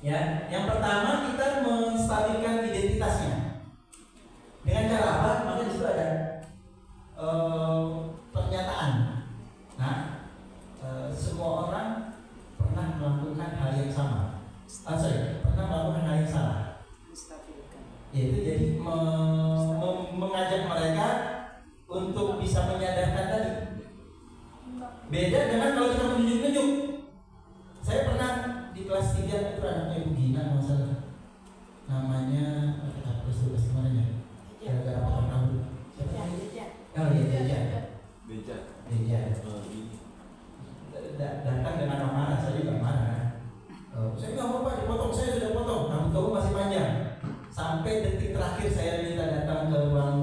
Ya, yang pertama kita menstabilkan identitasnya. Dengan cara apa? Maka di situ ada pernyataan. Nah, semua orang pernah melakukan hal yang sama. Pernah melakukan hal yang salah. Yaitu jadi mengajak mereka untuk bisa menyadarkan tadi. Beda dengan kalau kita menunjuk-nunjuk. Saya pernah di kelas 3 itu anaknya Ibu Gina masalah. Namanya apa terus kemarin ya? Gara-gara potong rambut. Siapa? Oh iya, Beja. Datang dengan amarah, saya juga marah. Saya nggak mau Pak dipotong, saya sudah potong, rambut kamu masih panjang. Sampai detik terakhir saya minta datang ke ruang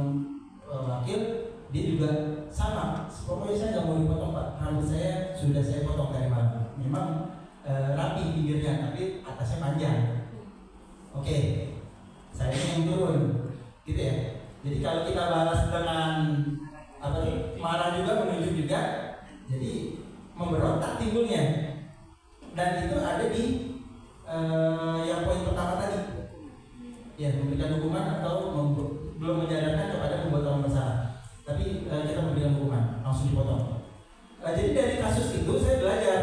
wakil, dia juga sama. Pokoknya saya nggak mau dipotong Pak, rambut saya sudah saya potong dari malam. Memang rapi bibirnya, tapi atasnya panjang. Oke, saya yang turun, gitu ya. Jadi kalau kita balas dengan apa sih, marah juga, menunjuk juga, jadi memberontak timbulnya. Dan itu ada di yang poin pertama tadi, ya memberikan hukuman atau belum menjalankan kepada membuat orang bersalah. Tapi kita memberikan hukuman, langsung dipotong. Jadi dari kasus itu saya belajar,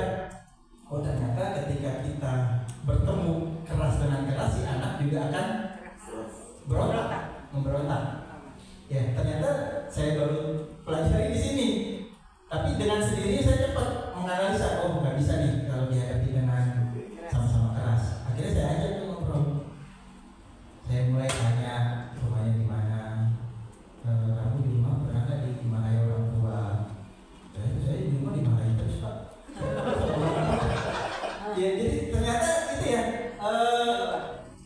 oh ternyata ketika kita bertemu keras dengan juga akan memberontak. Ya, ternyata saya baru pelajari di sini. Tapi dengan sendiri saya cepat menganalisa, oh nggak bisa nih kalau dihadapi dengan sama-sama keras. Akhirnya saya ajak tuh ngobrol. Saya mulai tanya rumahnya di mana, kamu di rumah pernah nggak dimarahi orang tua? Saya di rumah dimarahi terus Pak. Ya jadi ternyata itu ya,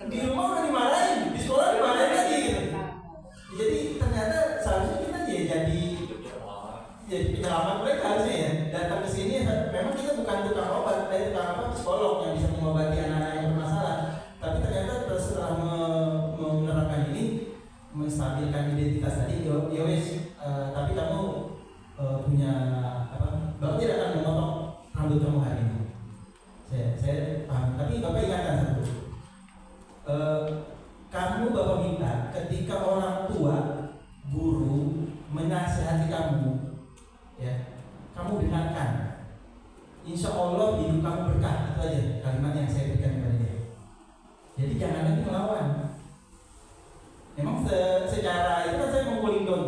di rumah udah dimarahin, di sekolah dimarahin lagi gitu. Jadi ternyata seharusnya kita ya jadi penyelamat mereka harusnya ya. Datang ke sini memang kita bukan tukang obat, tukang psikolog yang bisa mengobati anak-anak yang bermasalah. Tapi ternyata setelah menerapkan ini, menstabilkan identitas tadi, tapi kamu punya apa? Bapak tidak akan memotong rambut kamu hari ini. Saya paham. Tapi Bapak ingatkan satu. Kamu Bapak minta ketika orang tua, guru menasihati kamu, ya, kamu dengarkan. Insya Allah hidup kamu berkah. Itu aja kalimat yang saya berikan kepada dia. Jadi jangan lagi melawan. Memang secara itu kan saya mau cooling down.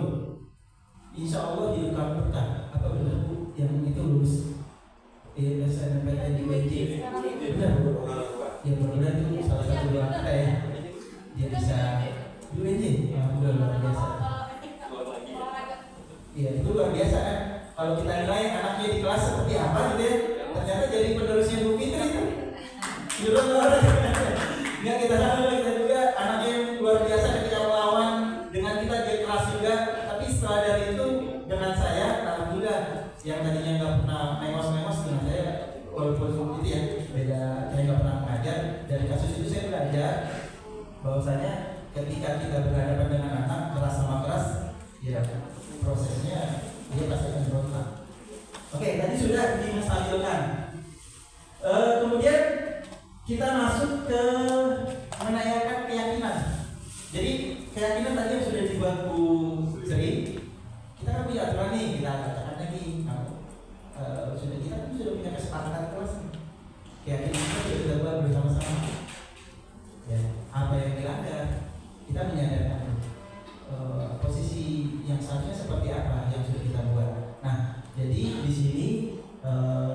Insya Allah hidup kamu berkah. Apa benar Bu? Yang itu lulus SNMPTN di WJ. Benar Bu? Ya mudah-mudahan itu salah satu doa kita ya. Dia bisa UNJ. Alhamdulillah luar biasa. Iya itu luar biasa kan. Kalau kita nilai anaknya di kelas seperti apa gitu ya, ternyata jadi penerusnya Bu Fitri itu. Nggak kita juga anaknya yang luar biasa ketika melawan dengan kita dia keras juga. Tapi setelah dari itu dengan saya, alhamdulillah yang tadinya nggak pernah mengos-mengos dengan saya, walaupun itu ya beda, saya nggak pernah mengajar. Dari kasus itu saya belajar bahwasanya ketika kita berhadapan dengan anak keras sama keras, ya prosesnya dia pasti akan berontak. Oke, tadi sudah distabilkan. Kemudian kita masuk ke menanyakan keyakinan. Jadi keyakinan tadi yang sudah dibuat Bu Sri, kita kan punya aturan nih, kita katakan lagi, kita sudah punya kesepakatan kelas. Keyakinan kita sudah kita buat bersama-sama. Ya, apa yang dilanggar, kita menyadarkan posisi yang seharusnya seperti apa yang sudah kita buat. Nah, jadi di sini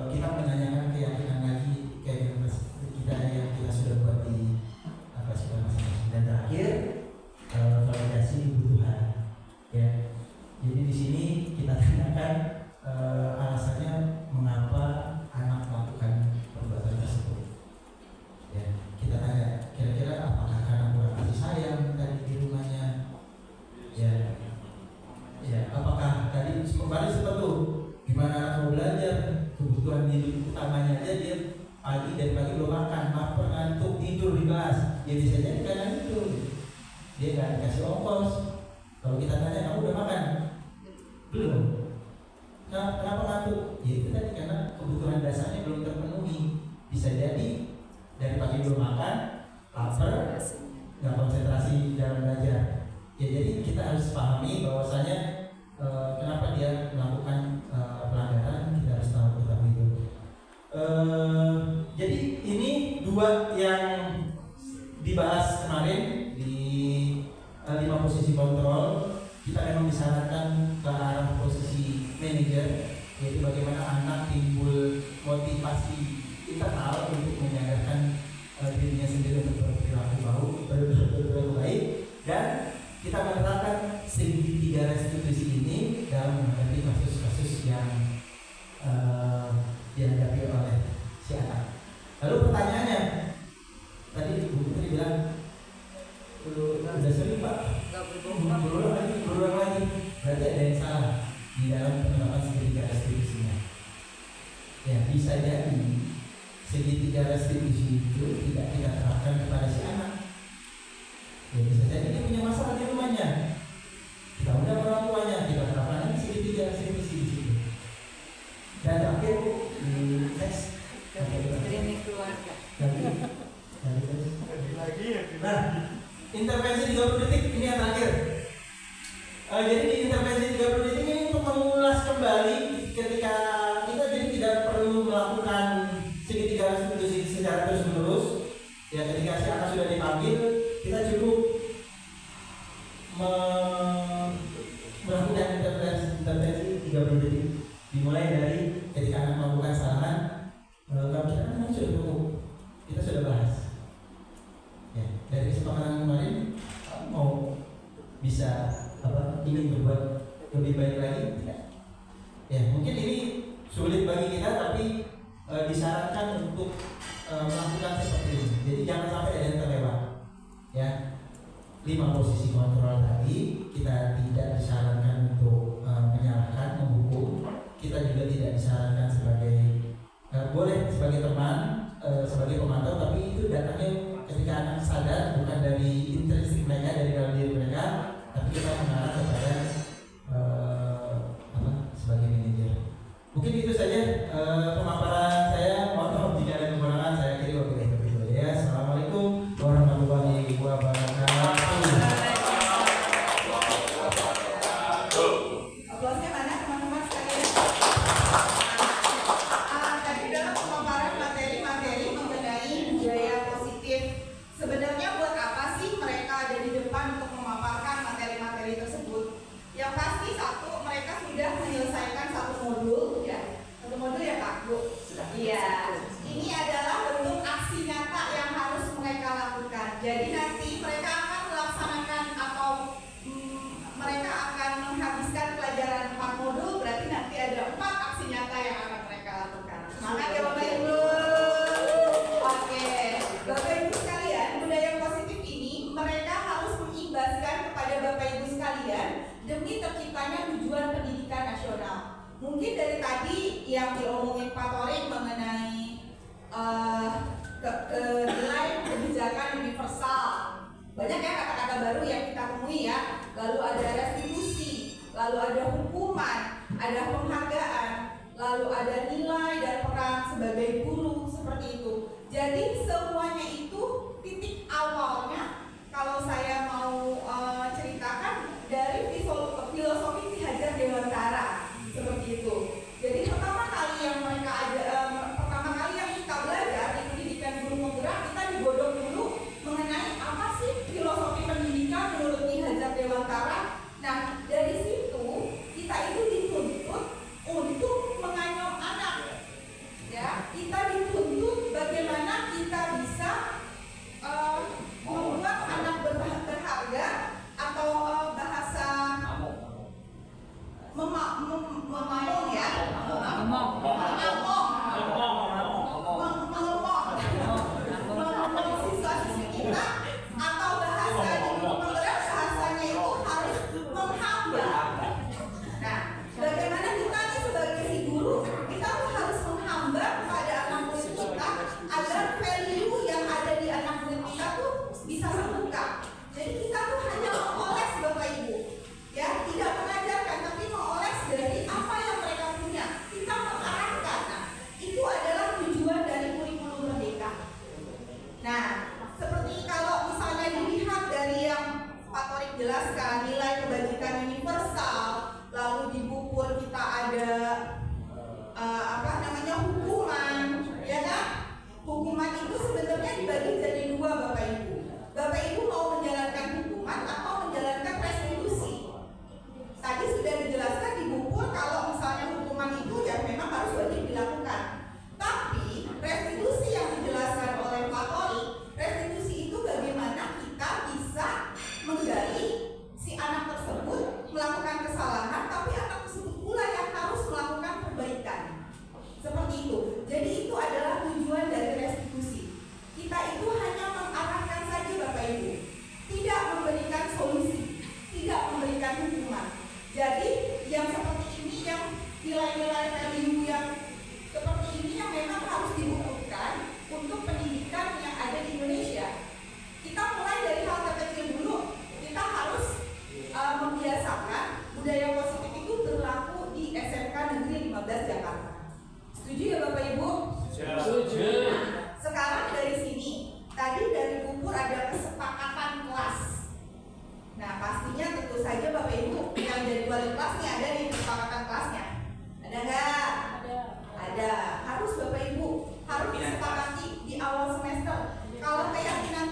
kita menanyakan keyakinan lagi, keyakinan kita yang kita sudah buat di sudah masing-masing. Dan terakhir validasi kebutuhan. Ya, jadi di sini kita tanyakan alasannya mengapa anak melakukan perbuatan tersebut. Ya, kita tanya kira-kira apakah karena kurang kasih sayang tadi di rumahnya, ya apakah tadi kembali seperti itu gimana anak mau belajar, kebutuhan hidup utamanya aja dia dari pagi belum makan, lapar, ngantuk, tidur di kelas, ya bisa jadi karena itu dia nggak dikasih ongkos. Kalau kita tanya kamu udah makan belum, kenapa ngantuk, ya itu tadi karena kebutuhan dasarnya belum terpenuhi. Bisa jadi dari pagi belum makan, lapar, nggak konsentrasi dalam belajar. Ya jadi kita harus pahami bahwasanya kenapa dia melakukan pelanggaran, kita harus tahu tentang itu. Jadi ini dua yang dibahas kemarin di 5 posisi kontrol. Kita memang disarankan ke arah posisi manajer, yaitu bagaimana anak timbul motivasi internal untuk menyadarkan dirinya sendiri untuk berperilaku baik, dan kita menerapkan segitiga restitusi ini dalam menghadapi kasus-kasus yang dihadapi oleh si anak. Lalu pertanyaannya, tadi Bu Putri bilang udah sering Pak, berulang lagi, berarti ada yang salah di dalam penerapan segitiga restitusinya. Ya bisa jadi segitiga restitusi itu tidak kita terapkan kepada si anak. Ya bisa jadi dia punya masalah di rumahnya. Kita undang orang tuanya, kita terapkan segitiga restitusi di situ. Dan terakhir next keluarga. Nah, intervensi 30 detik ini yang terakhir. Jadi di intervensi 30 detik ini untuk mengulas kembali ketika kita jadi tidak perlu melakukan segitiga restitusi secara terus-menerus. Ya ketika ketika si anak sudah dipanggil, kita cukup melakukan intervensi 30 detik, dimulai dari ketika anak melakukan kesalahan. Kalau kita kan sudah cukup, kita sudah bahas. Ya, dari kesepakatan kemarin mau bisa ingin berbuat lebih baik lagi tidak? Ya, mungkin ini sulit bagi kita, tapi disarankan untuk melakukan seperti ini. Jadi jangan sampai ada yang terlewat. Ya, 5 posisi kontrol tadi kita tidak disarankan untuk menyalahkan, menghukum. Kita juga tidak disarankan sebagai boleh sebagai teman, sebagai pemantau, tapi itu datangnya ketika anak sadar, bukan dari intrinsik mereka, dari dalam diri mereka, tapi kita mengarah kepada sebagai manajer. Mungkin itu saja pemaparan saya. Mohon maaf jika ada kekurangan, saya kiri waktu itu. Ya, assalamualaikum warahmatullahi wabarakatuh. Aplausnya mana teman-teman sekalian? Tadi dalam pemaparan materi-materi mengenai budaya positif, sebenarnya buat apa sih mereka ada di depan untuk memaparkan materi-materi tersebut? Yang pasti satu, mereka sudah menyelesaikan satu modul, ya. Satu modul ya Kak, Bu? Iya. Ini adalah bentuk aksi nyata yang harus mereka lakukan. Jadi nanti mereka akan melaksanakan atau mereka akan menghabiskan pelajaran 4 modul, berarti nanti ada 4 aksi nyata yang akan mereka lakukan. Semangat ya Bapak Ibu. Oke, Bapak Ibu sekalian, budaya positif ini mereka harus mengimbaskan kepada Bapak Ibu sekalian demi terciptanya tujuan pendidikan nasional. Mungkin dari tadi yang diomongin Pak Torik mengenai nilai kebijakan universal. Banyak ya kata-kata baru yang kita temui ya. Lalu ada restitusi, lalu ada hukuman, ada penghargaan, lalu ada nilai dan peran sebagai guru, seperti itu. Jadi semuanya itu titik awalnya, kalau saya mau ceritakan, dari filosofi Ki Hajar Dewantara, seperti itu. Jadi pertama kali yang kita belajar di pendidikan guru penggerak, kita digodok dulu mengenai apa sih filosofi pendidikan menurut Ki Hajar Dewantara. Nah, dari situ kita itu dituntut untuk menganyam anak. Ya, kita dituntut bagaimana kita bisa membuat anak berharga, atau bahasa memamong ya, memamong siswa-siswi kita, atau bahasa di penggerak bahasanya itu harus menghamba. Nah, bagaimana kita nih sebagai si guru, kita tuh harus menghamba pada anak murid kita agar value yang ada di anak murid kita tuh bisa terbuka. Jadi kita tuh hanya mengoles Bapak Ibu, ya, tidak mengajarkan, tapi mengoles dari apa yang mereka punya. Kita mengarahkan. Nah, itu adalah tujuan dari kurikulum merdeka. Nah, seperti kalau misalnya dilihat dari yang Pak Torik jelaskan, nilai kebajikan universal, lalu di Bupur kita ada hukuman, ya kan? Hukuman itu sebenarnya dibagi jadi 2 Bapak Ibu. Bapak Ibu mau menjalankan hukuman atau menjalankan restitusi? Tadi sudah dijelaskan di Bupur kalau misalnya hukuman itu ya memang harus wajib dilakukan. Tapi restitusi yang dijelaskan oleh Pak Tori, restitusi itu bagaimana kita bisa menggali si anak tersebut melakukan kesalahan, tapi anak tersebut pula yang harus melakukan perbaikan. Seperti itu. Jadi itu adalah tujuan dari restitusi. Kita itu hanya mengarahkan saja Bapak Ibu, tidak memberikan solusi, tidak memberikan hukuman. Jadi yang seperti ini, yang nilai-nilai value yang seperti ini yang memang harus dibutuhkan untuk pendidikan yang ada di Indonesia. Kita mulai dari hal terkecil dulu. Kita harus membiasakan budaya positif itu berlaku di SMK Negeri 15 Jakarta. Setuju ya Bapak Ibu? Setuju. Sekarang dari sini, tadi dari Bupur ada kesepakatan kelas. Nah, pastinya tentu saja Bapak Ibu yang jadi wali kelas nih ada di kesepakatan kelasnya. Ada nggak? Ada. Harus Bapak Ibu harus disepakati di awal semester. Kalau keyakinan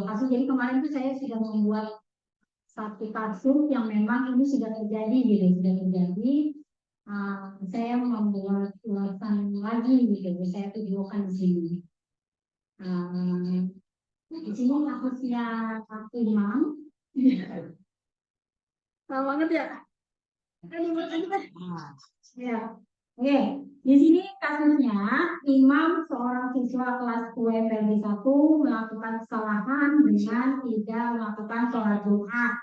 kasus. Jadi kemarin tuh saya sudah membuat satu kasus yang memang ini sudah terjadi gitu, sudah terjadi. Saya membuat ulasan lagi gitu, saya videokan di sini. Di sini kasusnya Pak Imam. Tahu banget ya? Ya. Oke, di sini kasusnya Imam seorang siswa kelas UPD 1 melakukan kesalahan dengan tidak melakukan sholat Jumat.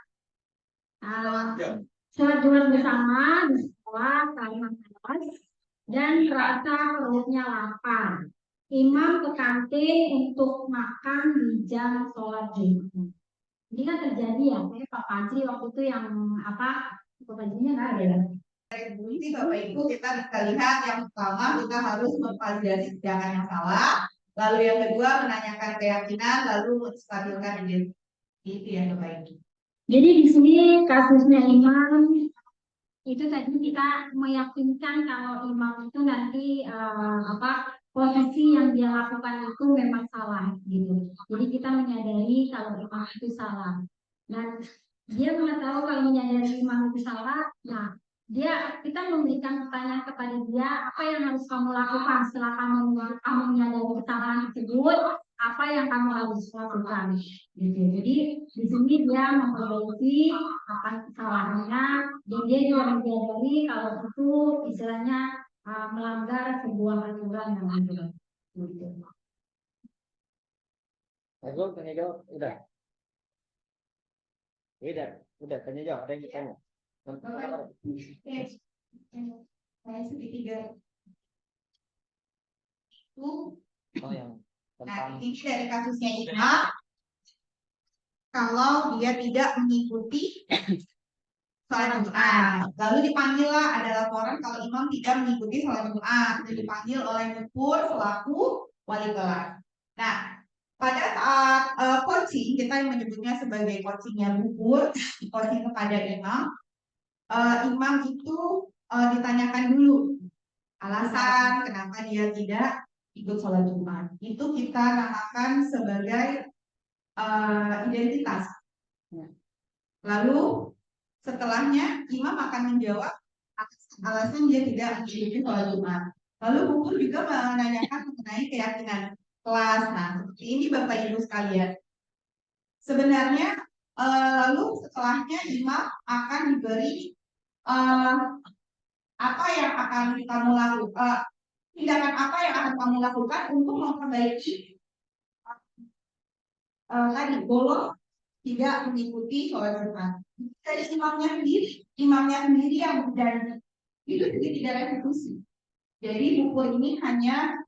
Sholat Jumat bersama di sekolah karena malas dan rasa perutnya lapar. Imam ke kantin untuk makan di jam sholat Jumat. Ini kan terjadi ya, saya Pak Fajri waktu itu yang apa? Pak Fajrinya nggak ada ya? Jadi Bapak Ibu kita bisa lihat yang pertama kita harus memvalidasi tindakan yang salah, lalu yang kedua menanyakan keyakinan, lalu menstabilkan identitas. Itu yang Bapak Ibu. Jadi di sini kasusnya Imam itu tadi kita meyakinkan kalau Imam itu nanti posisi yang dia lakukan itu memang salah gitu. Jadi kita menyadari kalau Imam itu salah. Dan dia mengetahui kalau menyadari Imam itu salah. Nah, kita memberikan pertanyaan kepada dia, apa yang harus kamu lakukan setelah kamu menyadari kesalahan tersebut, apa yang kamu harus lakukan gitu. Jadi di sini dia memperbaiki akan kesalahannya dan dia juga menyadari kalau itu istilahnya melanggar sebuah aturan yang ada gitu. Ayo tanya jawab, udah tanya jawab, ada yang ditanya. Saya segitiga itu. Oh yang Nah, ini dari kasusnya Imam. Kalau dia tidak mengikuti sholat Jumat, lalu dipanggillah, ada laporan kalau Imam tidak mengikuti sholat Jumat, dan dipanggil oleh Mupur selaku wali kelas. Nah, pada saat coaching, kita yang menyebutnya sebagai coachingnya Mupur, coaching kepada Imam, Imam itu ditanyakan dulu alasan kenapa dia tidak ikut sholat Jumat. Itu kita namakan sebagai identitas. Lalu setelahnya Imam akan menjawab alasan dia tidak mengikuti sholat Jumat. Lalu Guru juga menanyakan mengenai keyakinan kelas. Nah, seperti ini Bapak Ibu sekalian. Sebenarnya lalu setelahnya Imam akan diberi apa yang akan kamu lakukan, tindakan apa yang akan kamu lakukan untuk memperbaiki tadi bolos tidak mengikuti sholat Jumat. Dari imamnya sendiri yang berjanji itu juga tidak restitusi. Jadi buku ini hanya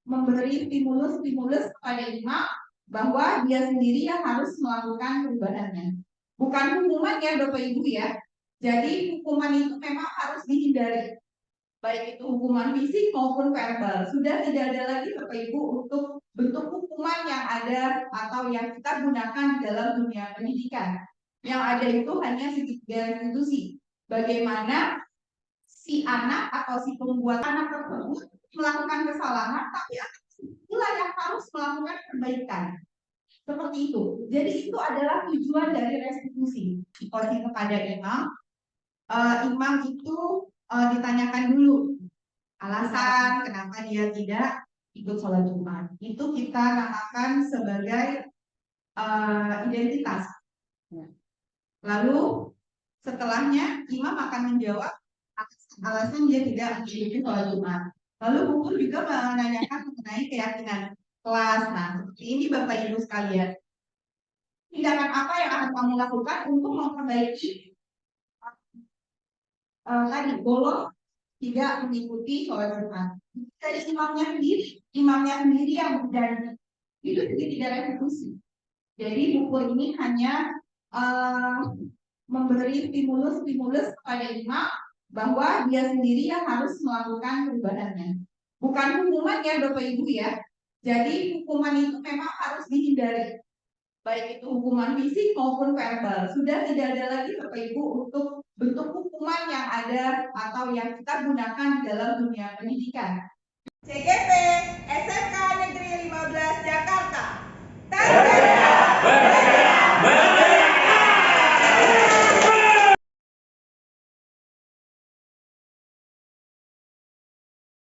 memberi stimulus kepada imam bahwa dia sendiri yang harus melakukan perubahannya. Bukan hukuman ya Bapak Ibu ya. Jadi hukuman itu memang harus dihindari. Baik itu hukuman fisik maupun verbal. Sudah tidak ada lagi Bapak Ibu untuk bentuk hukuman yang ada atau yang kita gunakan di dalam dunia pendidikan. Yang ada itu hanya segitiga restitusi. Bagaimana si anak atau si pembuat anak tersebut melakukan kesalahan, tapi itulah yang harus melakukan perbaikan. Seperti itu. Jadi itu adalah tujuan dari restitusi. Coaching kepada imam. Imam itu ditanyakan dulu alasan kenapa dia tidak ikut sholat Jumat. Itu kita namakan sebagai identitas. Lalu setelahnya imam akan menjawab alasan dia tidak mengikuti sholat Jumat. Lalu Guru juga menanyakan mengenai keyakinan kelas. Nah, seperti ini Bapak Ibu sekalian. Tindakan apa yang akan kamu lakukan untuk memperbaiki tadi bolos tidak mengikuti sholat Jumat. Dari imamnya sendiri yang berjanji itu juga tidak restitusi. Jadi buku ini hanya memberi stimulus kepada imam bahwa dia sendiri yang harus melakukan perubahannya. Bukan hukuman ya Bapak Ibu ya. Jadi hukuman itu memang harus dihindari. Baik itu hukuman fisik maupun verbal. Sudah tidak ada lagi Bapak Ibu untuk bentuk hukuman yang ada atau yang kita gunakan di dalam dunia pendidikan. CGP, SMK